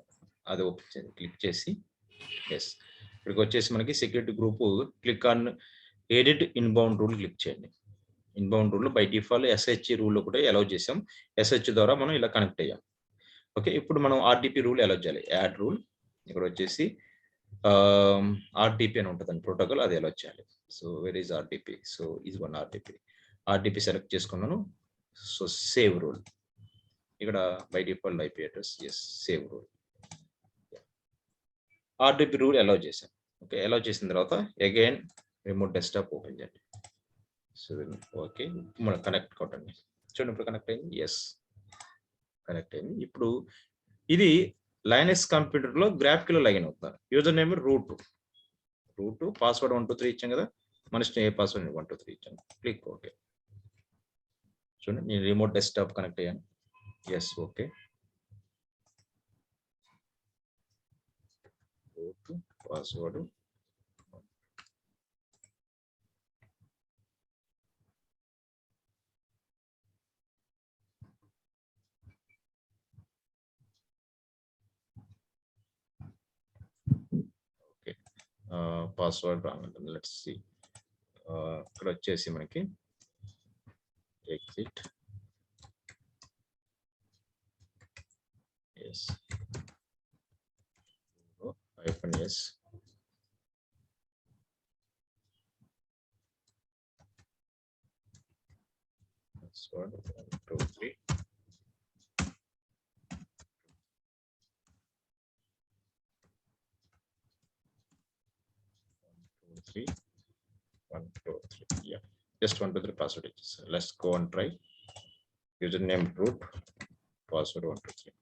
Speaker 1: అది ఓపెన్ చేయండి. క్లిక్ చేసి ఇక్కడికి వచ్చేసి మనకి security group, click on edit inbound rule click చేయండి. Inbound rule by default SH rule కూడా అలౌ చేసాం. SH ద్వారా మనం ఇలా కనెక్ట్ అయ్యాం. ఓకే, ఇప్పుడు మనం RDP రూల్ అలౌ చేయాలి. యాడ్ రూల్, ఇక్కడ వచ్చేసి RDP అని ఉంటుందండి ప్రోటోకాల్, అది అలౌ చేయాలి. So where is RDP? So is one RDP select చేసుకున్నాను. సో సేవ్ రూల్, ఇక్కడ by default IP address, save rule, RDP rule allow చేశాను. ఓకే, అలౌ చేసిన తర్వాత అగైన్ రిమోట్ డెస్క్టాప్ ఓపెన్ చేయండి. సో ఓకే, మనం connect కొట్టండి. చూడండి ఇప్పుడు కనెక్ట్ అయింది. కనెక్ట్ అయింది. ఇప్పుడు ఇది లైనక్స్ కంప్యూటర్ లో గ్రాఫికల్ లాగిన్ అవుతున్నారు. యూజర్ నేమ్ రూట్, పాస్వర్డ్ 123 ఇచ్చాం కదా, మన ఇష్టం ఏ పాస్వర్డ్ 123 ఇచ్చాను. Click okay. చూడండి నేను రిమోట్ డెస్క్టాప్ కనెక్ట్ అయ్యాను. Yes okay. Root password okay. Password wrong. Let's see. ఇక్కడ వచ్చేసి మనకి exit S -s password 123 123. Yeah, just 123 password. Let's go and try. Username root, password 123.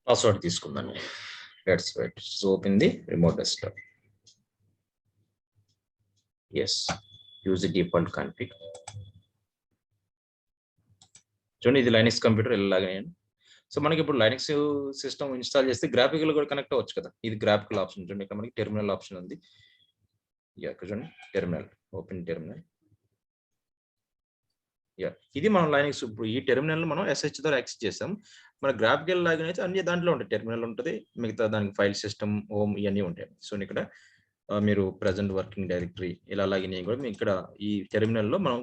Speaker 1: Password తీసుకుందాం. Let's wait. So open the remote desktop. Yes, use the default config. చూడండి ఇది Linux computer ఎలాగే. So మనకి ఇప్పుడు Linux system install చేస్తే graphical కూడా connect అవ్వచ్చు కదా. ఇది గ్రాఫికల్ ఆప్షన్. చూడండి ఇక్కడ మనకి టెర్మినల్ ఆప్షన్ ఉంది. ఇక్కడ చూడండి టెర్మినల్, ఓపెన్ టెర్మినల్. ఇది మనం లైనక్స్ ఇప్పుడు ఈ టెర్మినల్ మనం SH ద్వారా యాక్సెస్ చేసాం. మన గ్రాఫికల్ లాగిన్ అయితే అన్ని దాంట్లో ఉంటాయి. టెర్మినల్ ఉంటుంది, మిగతా దానికి ఫైల్ సిస్టమ్, హోమ్ ఇవన్నీ ఉంటాయి. సో ఇక్కడ మీరు ప్రజెంట్ వర్కింగ్ డైరెక్టరీ ఇలా లాగిన్ అయ్యి కూడా మీకు ఇక్కడ ఈ టెర్మినల్లో మనం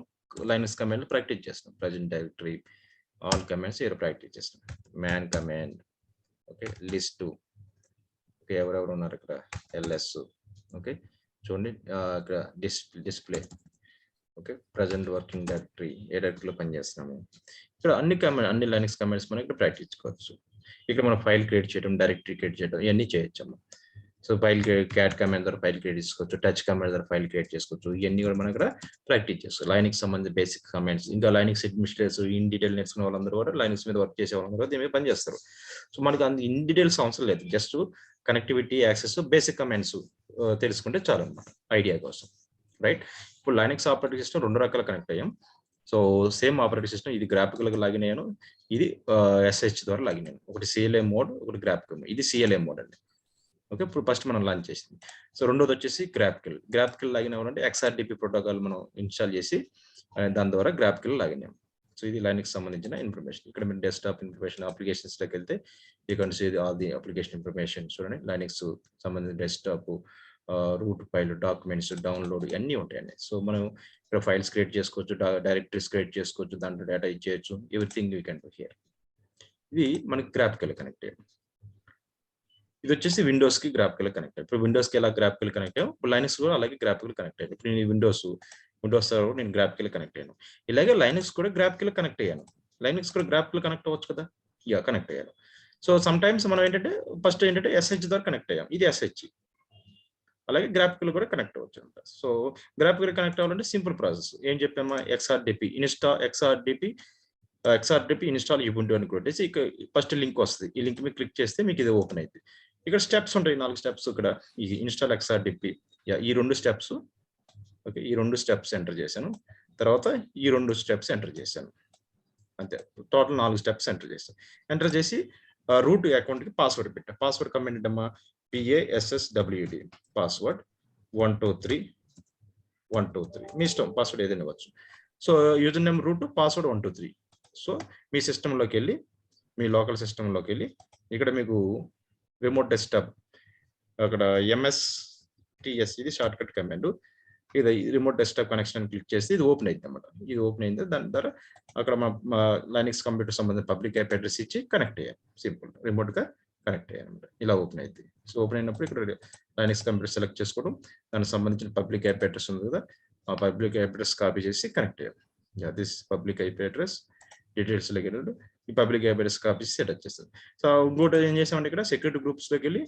Speaker 1: లైనక్స్ కమాండ్ ప్రాక్టీస్ చేస్తాం. ప్రజెంట్ డైరెక్టరీ ఆల్ కమాండ్స్ ఇక్కడ ప్రాక్టీస్ చేస్తాం. Man command, okay, list, okay, ఎవరెవరు ఉన్నారు ఇక్కడ, LS, ఓకే, చూడండి ఇక్కడ display, okay, present working directory ఏ డైరెక్టరీలో పనిచేస్తున్నాము. ఇక్కడ అన్ని లైనక్స్ కమాండ్స్ మనం ఇక్కడ ప్రాక్టీస్ చేసుకోవచ్చు. ఇక్కడ మనం ఫైల్ క్రియేట్ చేయడం, డైరెక్టరీ క్రియేట్ చేయడం ఇవన్నీ చేయొచ్చు. సో ఫైల్ క్యాట్ కమాండ్ ద్వారా ఫైల్ క్రియేట్ చేసుకోవచ్చు, టచ్ కమాండ్ ద్వారా ఫైల్ క్రియేట్ చేసుకోవచ్చు. ఇవన్నీ కూడా మనం ఇక్కడ ప్రాక్టీస్ చేసుకోవచ్చు. లైనక్స్ సంబంధించిన బేసిక్ కమాండ్స్, ఇంకా లైనక్స్ అడ్మినిస్ట్రేటర్స్ ఇన్ డీటెయిల్ నేర్చుకునే వాళ్ళందరూ కూడా లైనక్స్ మీద వర్క్ చేసే వాళ్ళందరూ కూడా దీని మీద పనిచేస్తారు. సో మనకి అంత ఇన్ డీటెయిల్స్ అవసరం లేదు, just connectivity, access, basic commands తెలుసుకుంటే చాలు అన్నమాట ఐడియా కోసం, రైట్. ఇప్పుడు లైనక్స్ ఆపరేటింగ్ సిస్టమ్ 2 రకాల కనెక్ట్ అయ్యాం. సో సేమ్ ఆపరేటింగ్ సిస్టమ్, ఇది గ్రాఫికల్ గా లాగిన్ అయ్యాను, ఇది SH ద్వారా లాగిన్ అయ్యాను. ఒకటి CLA మోడ్, ఒకటి గ్రాఫికల్. ఇది CLA మోడ్ అండి. ఓకే, ఇప్పుడు ఫస్ట్ మనం లాంచ్ చేసింది. సో రెండోది వచ్చేసి గ్రాఫికల్ లాగిన్ అవ్వాలంటే XRDP ప్రోటోకాల్ మనం ఇన్స్టాల్ చేసి దాని ద్వారా గ్రాఫికల్ లాగిన్ అయ్యాం. సో ఇది లైనక్స్ సంబంధించిన ఇన్ఫర్మేషన్. ఇక్కడ మీరు డెస్క్టాప్ ఇన్ఫర్మేషన్, అప్లికేషన్స్ లోకి వెళ్తే you can see all the application information. చూడండి లైనక్స్ సంబంధించిన desktop, root file, documents, download ఇవన్నీ ఉంటాయండి. సో మనం ఇక్కడ ఫైల్స్ క్రియేట్ చేసుకోవచ్చు, డైరెక్టరీస్ క్రియేట్ చేసుకోవచ్చు, దాంట్లో డేటా ఇచ్చేయచ్చు, everything you can do here. ఇది మనకి గ్రాఫికల్ కనెక్ట్ అయ్యాం. ఇది వచ్చేసి విండోస్ కి గ్రాఫికల్ కనెక్ట్ అయ్యాయి. ఇప్పుడు విండోస్ కి ఎలా గ్రాఫికల్ కనెక్ట్ అయ్యాం, ఇప్పుడు లైనక్స్ కూడా అలాగే గ్రాఫికల్ కనెక్ట్ అయ్యాను. ఇప్పుడు నేను విండోస్ నేను గ్రాఫికల్ కనెక్ట్ అయ్యాను. ఇలాగే లైనక్స్ కూడా గ్రాఫికల్ కనెక్ట్ అయ్యాను. లైనక్స్ కూడా గ్రాఫికల్ కనెక్ట్ అవ్వచ్చు కదా. కనెక్ట్ అయ్యాను. సో సమ్ టైమ్స్ మనం ఏంటంటే ఫస్ట్ ఏంటంటే SH ద్వారా కనెక్ట్ అయ్యాం, ఇది SH. అలాగే గ్రాఫికల్ కూడా కనెక్ట్ అవ్వచ్చు అంట. సో గ్రాఫికల్ కనెక్ట్ అవ్వాలంటే సింపుల్ ప్రాసెస్. ఏం చెప్పామా, XRDP ఇన్స్టాల్ Ubuntu అని కొట్టేసి ఇక ఫస్ట్ లింక్ వస్తుంది. ఈ లింక్ మీద క్లిక్ చేస్తే మీకు ఇది ఓపెన్ అవుతుంది. ఇక్కడ స్టెప్స్ ఉంటాయి, 4 స్టెప్స్. ఇక్కడ ఈ ఇన్స్టాల్ XRDP, ఈ 2 స్టెప్స్, ఓకే, ఈ 2 స్టెప్స్ ఎంటర్ చేశాను. తర్వాత ఈ 2 స్టెప్స్ ఎంటర్ చేశాను. అంతే, టోటల్ 4 స్టెప్స్ ఎంటర్ చేశాను. ఎంటర్ చేసి రూట్ అకౌంట్కి పాస్వర్డ్ పెట్టా. పాస్వర్డ్ కమెంట్ అమ్మా PASSWD, పాస్వర్డ్ 123 మీ ఇష్టం, పాస్వర్డ్ ఏదైనా ఇవ్వచ్చు. So user name root, password 123. So మీ సిస్టంలోకి వెళ్ళి, మీ లోకల్ సిస్టంలోకి వెళ్ళి ఇక్కడ మీకు రిమోట్ డెస్క్టాప్, అక్కడ MSTS ఇది షార్ట్ కట్ కమాండ్. ఇది రిమోట్ డెస్క్టాప్ కనెక్షన్ క్లిక్ చేస్తే ఇది ఓపెన్ అవుతుంది అన్నమాట. ఇది ఓపెన్ అయింది. దాని ద్వారా అక్కడ మా లైనక్స్ కంప్యూటర్ సంబంధించిన పబ్లిక్ ఐపీ అడ్రస్ ఇచ్చి కనెక్ట్ అయ్యాం. సింపుల్, రిమోట్ గా కనెక్ట్ అయ్యాను అనమాట. ఇలా ఓపెన్ అవుతుంది. సో ఓపెన్ అయినప్పుడు ఇక్కడ లైనక్స్ కంప్యూటర్ సెలెక్ట్ చేసుకోవడం, దానికి సంబంధించిన పబ్లిక్ ఐపీ అడ్రస్ ఉంది కదా, ఆ పబ్లిక్ ఐపీ అడ్రస్ కాపీ చేసి కనెక్ట్ అయ్యాం. This public IP address details లోకి వెళ్ళి ఈ పబ్లిక్ ఐపీ అడ్రస్ కాపీ చేసి సెట్ వచ్చేస్తుంది. సో ఇంకోటి ఏం చేసామంటే ఇక్కడ సెక్యూరిటీ గ్రూప్స్ లోకి వెళ్ళి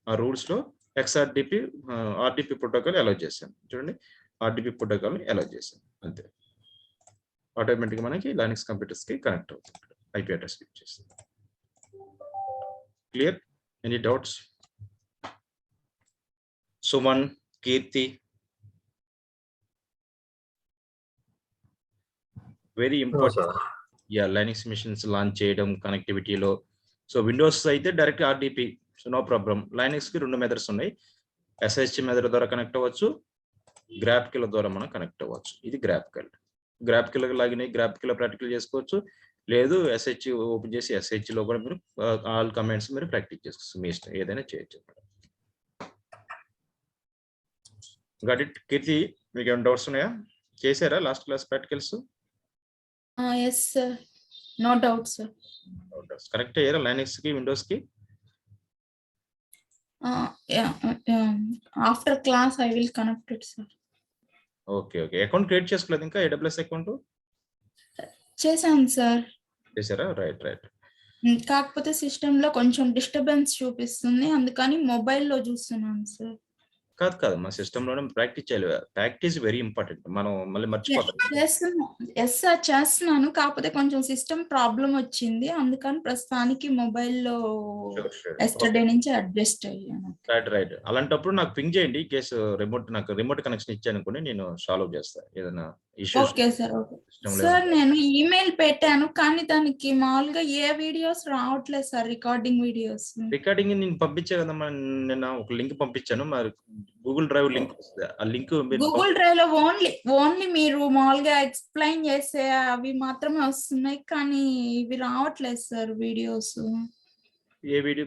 Speaker 1: ఆ రూల్స్ లో RDP ప్రోటోకాల్ అలౌ చేశాను. చూడండి RDP ప్రోటోకాల్ అలౌ చేశాను అంతే. ఆటోమేటిక్గా మనకి లైనక్స్ కంప్యూటర్స్కి కనెక్ట్ అవుతుంది. IP అడ్రస్ ఇచ్చేస్తుంది. Clear? Any doubts? Suman, Keerthi, very important. Linux machines launch చేయడం కనెక్టివిటీలో. సో విండోస్ అయితే direct RDP, so no problem. లైనక్స్కి 2 మెథడ్స్ ఉన్నాయి. SSH మెథడ్ ద్వారా కనెక్ట్ అవ్వచ్చు, గ్రాఫికల్ ద్వారా మనం కనెక్ట్ అవ్వచ్చు. ఇది గ్రాఫికల్ లాగిన్ అయ్యి గ్రాఫికల్ ప్రాక్టికల్ చేసుకోవచ్చు. లేదు SH ఓపెన్ చేసి SH లో కూడా మీరు ఆల్ కమాండ్స్ మీరు ప్రాక్టీస్ చేసుకోవచ్చు. మీ ఇష్టం, ఏదైనా చేయొచ్చు. Got it? కీర్తి, మీకు ఏమైనా డౌట్స్ ఉన్నాయా? చేశారా last class practicals?
Speaker 2: Yes sir, no doubt sir.
Speaker 1: Connect అయ్యారా లైనక్స్ కి, విండోస్ కి?
Speaker 2: After class I will connect it sir.
Speaker 1: Okay. Account create చేసుకోలేదు ఇంకా? AWS అకౌంట్
Speaker 2: చేశాను సార్.
Speaker 1: చేశారా? రైట్.
Speaker 2: కాకపోతే సిస్టమ్ లో కొంచెం డిస్టర్బెన్స్ చూపిస్తుంది, అందుకని మొబైల్లో చూస్తున్నాను సార్.
Speaker 1: కాదు, మా సిస్టమ్ లోనే ప్రాక్టీస్ చేయాలి. Practice very important. మనం మళ్ళీ మర్చిపోతాం.
Speaker 2: ఎస్ సార్, చేస్తున్నాను. కాకపోతే కొంచెం సిస్టమ్ ప్రాబ్లం వచ్చింది, అందుకని ప్రస్తుతానికి మొబైల్లో ఎస్టర్డే నుంచి అడ్జస్ట్ అయ్యాను.
Speaker 1: రైట్. అలాంటప్పుడు నాకు పింగ్ చేయండి. కేసు రిమోట్ కనెక్షన్ ఇచ్చాను అనుకోండి, నేను సాల్వ్ చేస్తాను ఏదైనా ఇష్యూస్.
Speaker 2: Okay sir. సార్ నేను ఈమెయిల్ పెట్టాను, కానీ దానికి మామూలుగా ఏ వీడియోస్ రావట్లేదు సార్, రికార్డింగ్ వీడియోస్.
Speaker 1: రికార్డింగ్ నేను పంపించా కదమ్మా, నిన్న ఒక లింక్ పంపించాను. మరి గూగుల్ డ్రైవ్ లింక్ వస్తుంది. ఆ లింక్
Speaker 2: గూగుల్ డ్రైవ్ లో ఓన్లీ మీరు మామూలుగా ఎక్స్ప్లెయిన్ చేసే అవి మాత్రమే వస్తున్నాయి, కానీ ఇవి రావట్లేదు సార్ వీడియోస్.
Speaker 1: ఏ వీడియో?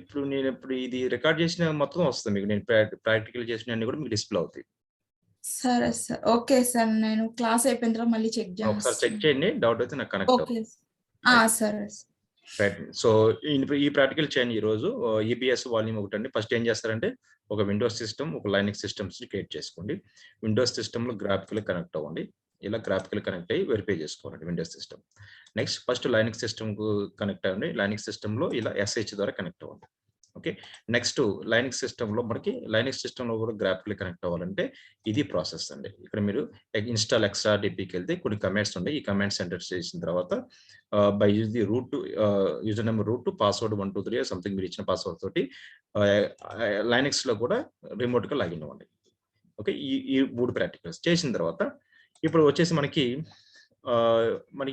Speaker 1: ఇప్పుడు ఇది రికార్డ్ చేసిన మొత్తం వస్తుంది మీకు. నేను ప్రాక్టికల్ చేసిన అన్ని కూడా మీకు డిస్ప్లే అవుతాయి.
Speaker 2: సరే సార్. ఓకే సార్, నేను క్లాస్ అయిపోయిన తర్వాత మళ్ళీ చెక్ చేస్తాను.
Speaker 1: ఒకసారి చెక్ చేయండి, డౌట్ అయితే నాకు కనెక్ట్
Speaker 2: ఓకే సరే.
Speaker 1: రైట్. సో ఈ ప్రాక్టికల్ చేయండి ఈరోజు. EBS వాల్యూమ్ ఒకటి అండి. ఫస్ట్ ఏం చేస్తారంటే ఒక విండోస్ సిస్టమ్, ఒక లైనక్స్ సిస్టమ్స్ క్రియేట్ చేసుకోండి. విండోస్ సిస్టంలో గ్రాఫికల్ కనెక్ట్ అవ్వండి. ఇలా గ్రాఫికల్ కనెక్ట్ అయ్యి వెరిఫై చేసుకోండి Windows system. Next first Linux సిస్టమ్కు కనెక్ట్ అవ్వండి. లైనక్స్ సిస్టంలో ఇలా SH ద్వారా కనెక్ట్ అవ్వండి. ఓకే. నెక్స్ట్ లైనక్స్ సిస్టంలో మనకి లైనక్స్ సిస్టంలో కూడా గ్రాఫికల్ కనెక్ట్ అవ్వాలంటే ఇది ప్రాసెస్ అండి. ఇక్కడ మీరు ఇన్స్టాల్ XRDPకి వెళ్తే కొన్ని కమాండ్స్ ఉంటాయి. ఈ కమాండ్స్ ఎంటర్ చేసిన తర్వాత by use the user number route password 123 something మీరు ఇచ్చిన పాస్వర్డ్ తోటి లైనక్స్ లో కూడా రిమోట్ గా లాగిన్ అవ్వండి. ఓకే. ఈ 3 ప్రాక్టికల్స్ చేసిన తర్వాత ఇప్పుడు వచ్చేసి మనకి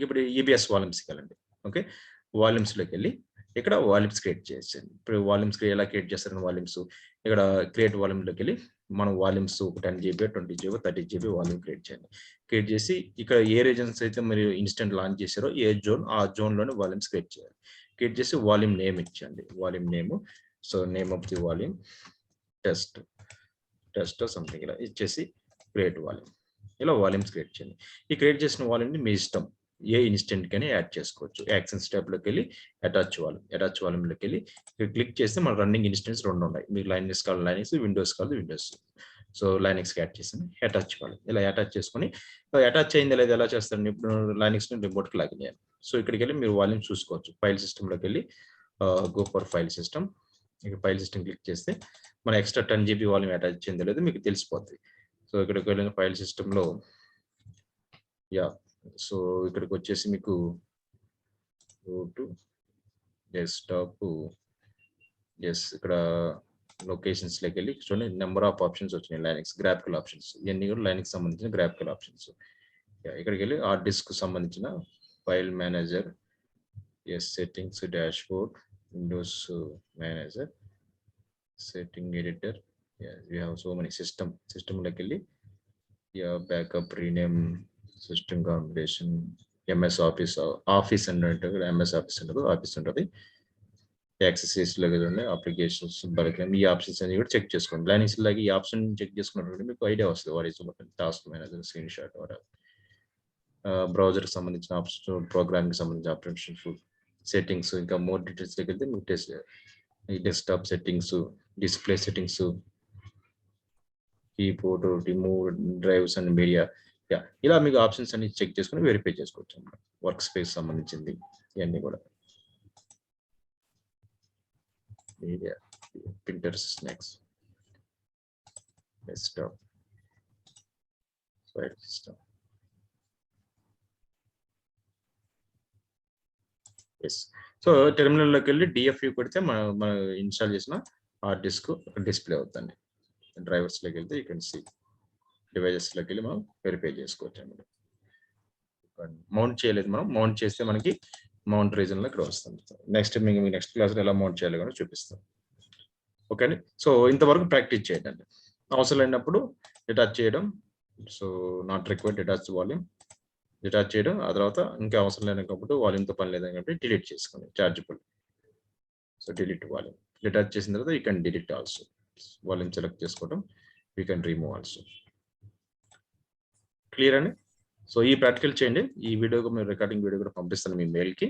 Speaker 1: ఇప్పుడు EBS వాల్యూమ్స్కి వెళ్ళండి. ఓకే. వాల్యూమ్స్ లోకి వెళ్ళి ఇక్కడ వాల్యూమ్స్ క్రియేట్ చేయండి. ఇప్పుడు వాల్యూమ్స్ ఎలా క్రియేట్ చేస్తారని వాల్యూమ్స్ ఇక్కడ క్రియేట్ వాల్యూమ్ లోకి వెళ్ళి మనం volumes 10 GB 20 GB 30 GB volume create చేయండి. క్రియేట్ చేసి ఇక్కడ ఏ రీజన్స్ అయితే మీరు ఇన్స్టెంట్ లాంచ్ చేశారో ఏ జోన్, ఆ జోన్ లోనే వాల్యూమ్స్ క్రియేట్ చేయాలి. క్రియేట్ చేసి వాల్యూమ్ నేమ్ ఇచ్చండి. Volume name, so name of the volume test something ఇలా ఇచ్చేసి క్రియేట్ వాల్యూమ్, ఇలా వాల్యూమ్స్ క్రియేట్ చేయండి. ఈ క్రియేట్ చేసిన వాల్యూమ్ని మీ ఇష్టం ఏ ఇన్స్టెంట్ కైనా యాడ్ చేసుకోవచ్చు. యాక్సెన్స్ ట్యాబ్ లోకి వెళ్ళి అటాచ్ వాల్యూమ్ లోకి వెళ్ళి క్లిక్ చేస్తే మన రన్నింగ్ ఇన్స్టెన్స్ 2 ఉన్నాయి. మీకు లైనక్స్ కావాలి లైనక్స్, విండోస్ కావాలి విండోస్. సో లైనక్స్ యాడ్ చేసాను, అటాచ్ వాల్యూమ్ ఇలా అటాచ్ చేసుకొని అటాచ్ అయింది లేదా ఎలా చేస్తాను ఇప్పుడు లైనక్స్ ని రిమోట్ కి లాగిన్ చేయాలి. సో ఇక్కడికి వెళ్ళి మీరు వాల్యూమ్ చూసుకోవచ్చు. ఫైల్ సిస్టమ్ లోకి వెళ్ళి గో ఫర్ ఫైల్ సిస్టమ్, ఇక్కడ ఫైల్ సిస్టమ్ క్లిక్ చేస్తే మన ఎక్స్ట్రా 10 GB వాల్యూమ్ అటాచ్ అయిందో లేదో మీకు తెలిసిపోతుంది. సో ఇక్కడికి వెళ్ళిన ఫైల్ సిస్టమ్ లో సో ఇక్కడికి వచ్చేసి మీకు డెస్క్టాప్ ఇక్కడ లొకేషన్స్ లోకి వెళ్ళి చూడండి నెంబర్ ఆఫ్ ఆప్షన్స్ వచ్చినాయి. లైనక్స్ గ్రాఫికల్ ఆప్షన్స్, ఇవన్నీ కూడా లైనక్స్ సంబంధించిన గ్రాఫికల్ ఆప్షన్స్. ఇక్కడికి వెళ్ళి హార్డ్ డిస్క్ సంబంధించిన file manager, settings, dash board, Windows manager, setting editor, we have so many system లోకి వెళ్ళి backup, rename, system combination, MS office అంటే MS ఆఫీస్ ఉండదు, ఆఫీస్ ఉంటుంది. యాక్సెసరీస్ లో అప్లికేషన్స్ ఈ ఆప్షన్స్ అన్ని కూడా చెక్ చేసుకోండి. లైనక్స్ లాగా ఈ ఆప్షన్ చెక్ చేసుకున్నప్పుడు మీకు ఐడియా వస్తుంది what is task manager, screen shot, browser కి సంబంధించిన ఆప్షన్, ప్రోగ్రామ్ కి సంబంధించిన ఆప్షన్స్, సెట్టింగ్స్, ఇంకా మోర్ డీటెయిల్స్ లోకి వెళ్తే మీకు ఈ desktop settings, display settings, keyboard, remove drives and media, ఇలా మీకు ఆప్షన్స్ అన్ని చెక్ చేసుకుని వెరిఫై చేసుకోవచ్చు అన్నమాట. వర్క్ స్పేస్ సంబంధించింది ఇవన్నీ కూడా. Media, printers, next desktop. So operating system. Yes. So టెర్మినల్లోకి వెళ్ళి డిఎఫ్యూ కొడితే మనం ఇన్స్టాల్ చేసిన హార్డ్ డిస్క్ డిస్ప్లే అవుతుంది. డ్రైవర్స్లోకి వెళ్తే యూ కెన్ సీ డివైజెస్లోకి వెళ్ళి మనం వెరిఫై చేసుకోవచ్చు అన్నమాట. మౌంట్ చేయలేదు, మనం మౌంట్ చేస్తే మనకి మౌంట్ రీజన్లో ఇక్కడ వస్తుంది. నెక్స్ట్ మీకు నెక్స్ట్ క్లాస్లో ఎలా మౌంట్ చేయాలో కూడా చూపిస్తాం. ఓకే అండి. సో ఇంతవరకు ప్రాక్టీస్ చేయండి అండి. అవసరం లేనప్పుడు డిటాచ్ చేయడం, so not required detach volume, detach చేయడం, ఆ తర్వాత ఇంకా అవసరం లేనప్పుడు వాల్యూమ్తో పని లేదని కాబట్టి డిలీట్ చేసుకోండి chargeable. So delete volume, detach చేసిన తర్వాత you can delete also. Volume select చేసుకోవడం, you can remove also. Clear అండి. సో ఈ ప్రాక్టికల్ చేయండి. ఈ వీడియోకి మీరు రికార్డింగ్ వీడియో కూడా పంపిస్తాను మీ మెయిల్కి.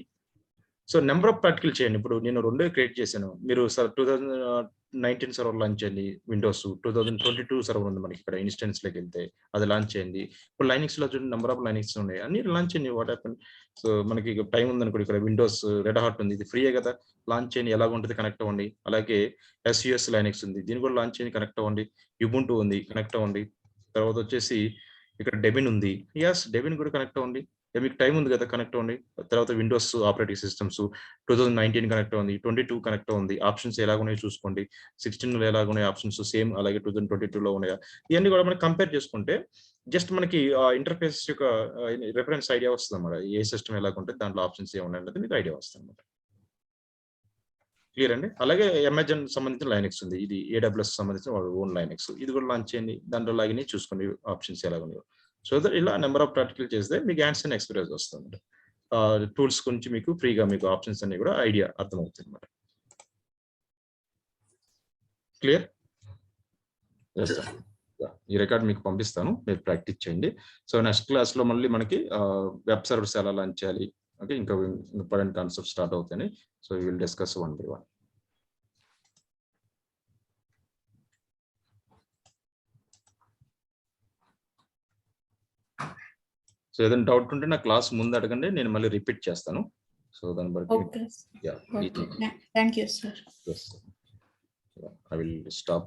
Speaker 1: సో నెంబర్ ఆఫ్ ప్రాక్టికల్ చేయండి. ఇప్పుడు నేను 2 క్రియేట్ చేశాను. మీరు 2019 సర్వర్ లాంచ్ చేయండి. విండోస్ 2022 సర్వర్ ఉంది మనకి ఇక్కడ ఇన్స్టెన్స్లోకి వెళ్తే అది లాంచ్ చేయండి. ఇప్పుడు లైనిక్స్లో చూడండి నెంబర్ ఆఫ్ లైనిక్స్ ఉన్నాయి, అన్ని లాంచ్ చేయండి. What happen. సో మనకి టైం ఉందనుకోండి, ఇక్కడ విండోస్ రెడ్ హాట్ ఉంది, ఇది ఫ్రీయే కదా, లాంచ్ చేయండి. ఎలా ఉంటుంది కనెక్ట్ అవ్వండి. అలాగే ఎస్యుఎస్ లైనిక్స్ ఉంది, దీన్ని కూడా లాంచ్ చేయండి, కనెక్ట్ అవ్వండి. యుబుంటు ఉంది, కనెక్ట్ అవ్వండి. తర్వాత వచ్చేసి ఇక్కడ డెబిన్ ఉంది, యస్ డెబిన్ కూడా కనెక్ట్ అవ్వండి. మీకు టైం ఉంది కదా, కనెక్ట్ అవ్వండి. తర్వాత విండోస్ ఆపరేటింగ్ సిస్టమ్స్ 2019 కనెక్ట్ ఉంది, 22 కనెక్ట్ ఉంది. ఆప్షన్స్ ఎలాగున్నాయో చూసుకోండి. 16లో ఎలాగున్నాయి ఆప్షన్స్, సేమ్ అలాగే 2022లో ఉన్నాయా, ఇవన్నీ కూడా మనం కంపేర్ చేసుకుంటే జస్ట్ మనకి ఇంటర్ఫేస్ యొక్క రిఫరెన్స్ ఐడియా వస్తుంది అన్నమాట. ఏ సిస్టమ్ ఎలాగుంటే దాంట్లో ఆప్షన్స్ ఏమున్నాయి అనేది మీకు ఐడియా వస్తుంది అన్నమాట. క్లియర్ అండి. అలాగే అమెజాన్ సంబంధించిన లైనక్స్ ఉంది, ఇది ఏడబ్ల్యూఎస్ సంబంధించిన వాళ్ళ ఓన్ లైనక్స్, ఇది కూడా లాంచ్ చేయండి. దాంట్లో లాగిన చూసుకోండి ఆప్షన్స్ ఎలా ఉన్నాయో. సో దట్ ఇలా నెంబర్ ఆఫ్ ప్రాక్టికల్ చేస్తే మీకు హ్యాండ్స్ అండ్ ఎక్స్పీరియన్స్ వస్తుంది. టూల్స్ గురించి మీకు ఫ్రీగా మీకు ఆప్షన్స్ అన్ని కూడా ఐడియా అర్థమవుతుంది అనమాట. క్లియర్. ఈ రికార్డ్ మీకు పంపిస్తాను, మీరు ప్రాక్టీస్ చేయండి. సో నెక్స్ట్ క్లాస్లో మళ్ళీ మనకి వెబ్ సర్వర్స్ ఎలా లాంచ్ చేయాలి, ఓకే, ఇంకా ఇంపార్టెంట్ కాన్సెప్ట్ స్టార్ట్ అవుతాయి. So you will discuss one by one. So ఏదైనా డౌట్ ఉంటే నా క్లాస్ ముందు అడగండి, నేను మళ్ళీ రిపీట్ చేస్తాను. సో దాని బట్టి
Speaker 3: Thank you, sir.
Speaker 1: I will stop.